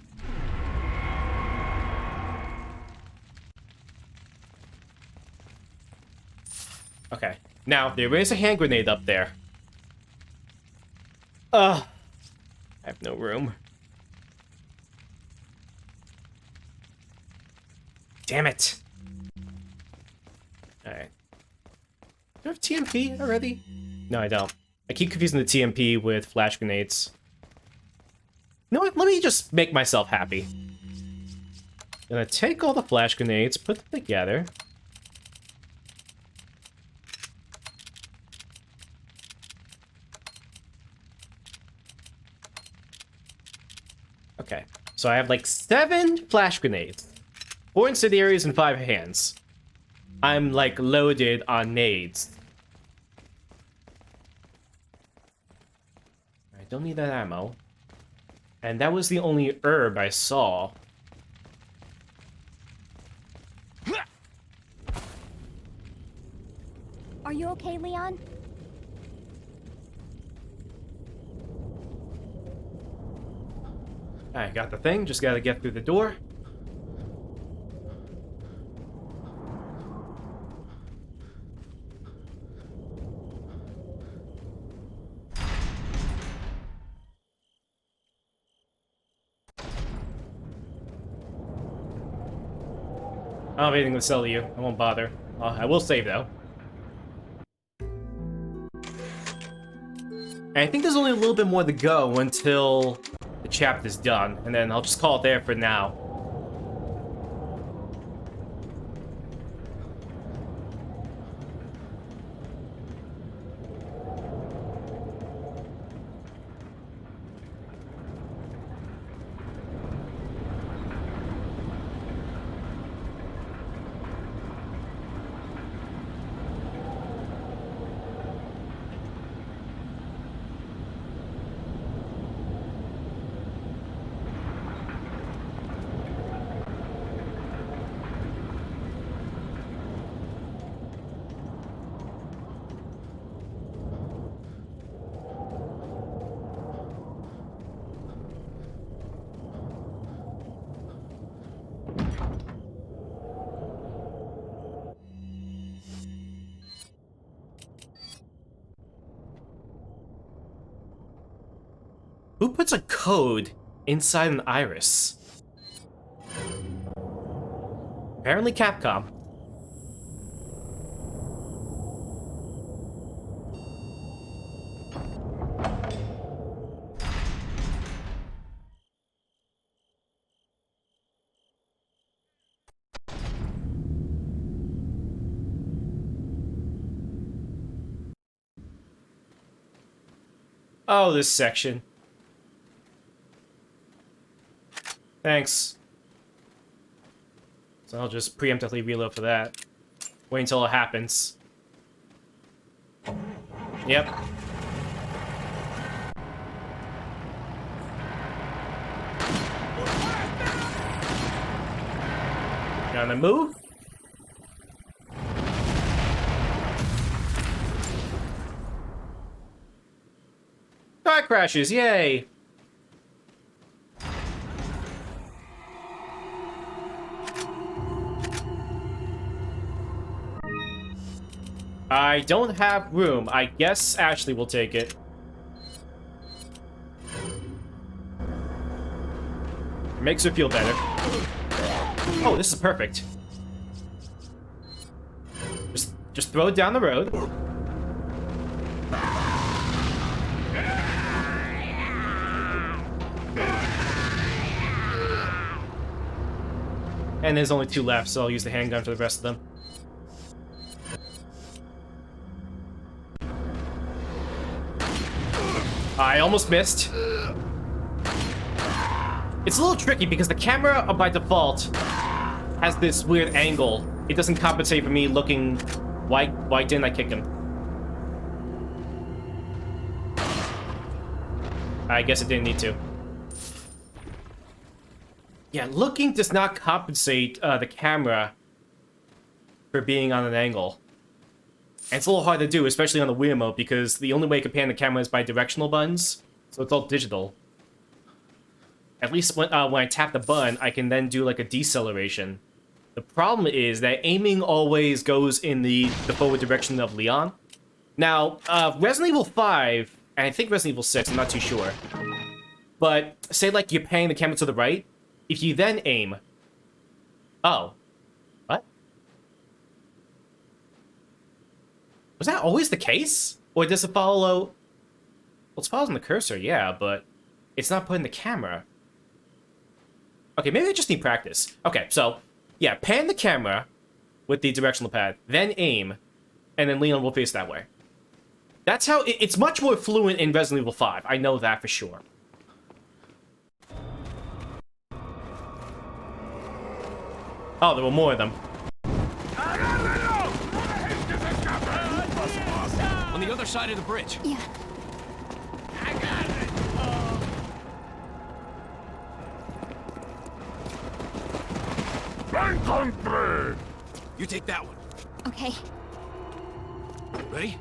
Okay, now there is a hand grenade up there. I have no room. Damn it. Alright. Do I have TMP already? No, I don't. I keep confusing the TMP with flash grenades. You know what? Let me just make myself happy. I'm gonna take all the flash grenades, put them together. Okay, so I have like 7 flash grenades. 4 incendiaries and 5 hands. I'm like loaded on nades. I don't need that ammo. And that was the only herb I saw. Are you okay, Leon? I got the thing, just gotta get through the door. I don't have anything to sell to you. I won't bother. I will save, though. And I think there's only a little bit more to go until the chapter's done, and then I'll just call it there for now. Who puts a code inside an iris? Apparently Capcom. Oh, this section. Thanks. So I'll just preemptively reload for that. Wait until it happens. Yep. Gonna move. crashes, yay! I don't have room. I guess Ashley will take it. Makes her feel better. Oh, this is perfect. Just throw it down the road. And there's only 2 left, so I'll use the handgun for the rest of them. I almost missed. It's a little tricky because the camera, by default, has this weird angle. It doesn't compensate for me looking... Why didn't I kick him? I guess it didn't need to. Yeah, looking does not compensate the camera for being on an angle. And it's a little hard to do, especially on the Wii Remote, because the only way you can pan the camera is by directional buttons, so it's all digital. At least when I tap the button, I can then do like a deceleration. The problem is that aiming always goes in the forward direction of Leon. Now, Resident Evil 5, and I think Resident Evil 6, I'm not too sure. But say like you're panning the camera to the right, if you then aim... Oh. What? Was that always the case? Or does it follow... Well, it's following the cursor, yeah, but it's not putting the camera. Okay, maybe I just need practice. Okay, so... Yeah, pan the camera with the directional pad, then aim, and then Leon will face that way. That's how... It's much more fluent in Resident Evil 5. I know that for sure. Oh, there were more of them. On the other side of the bridge. Yeah. You take that one. Okay. Ready?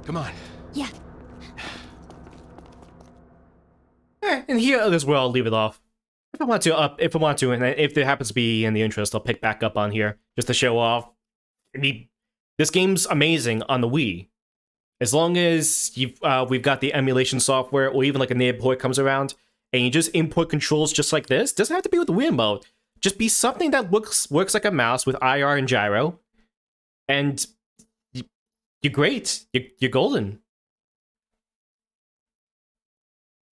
Come on. Yeah. And here is where I'll leave it off. If I want to, and if there happens to be in the interest, I'll pick back up on here just to show off. I mean, this game's amazing on the Wii. As long as we've got the emulation software, or even like a native port comes around, and you just import controls just like this. Doesn't have to be with the Wii Remote. Just be something that works like a mouse with IR and gyro, and you're great. You're golden.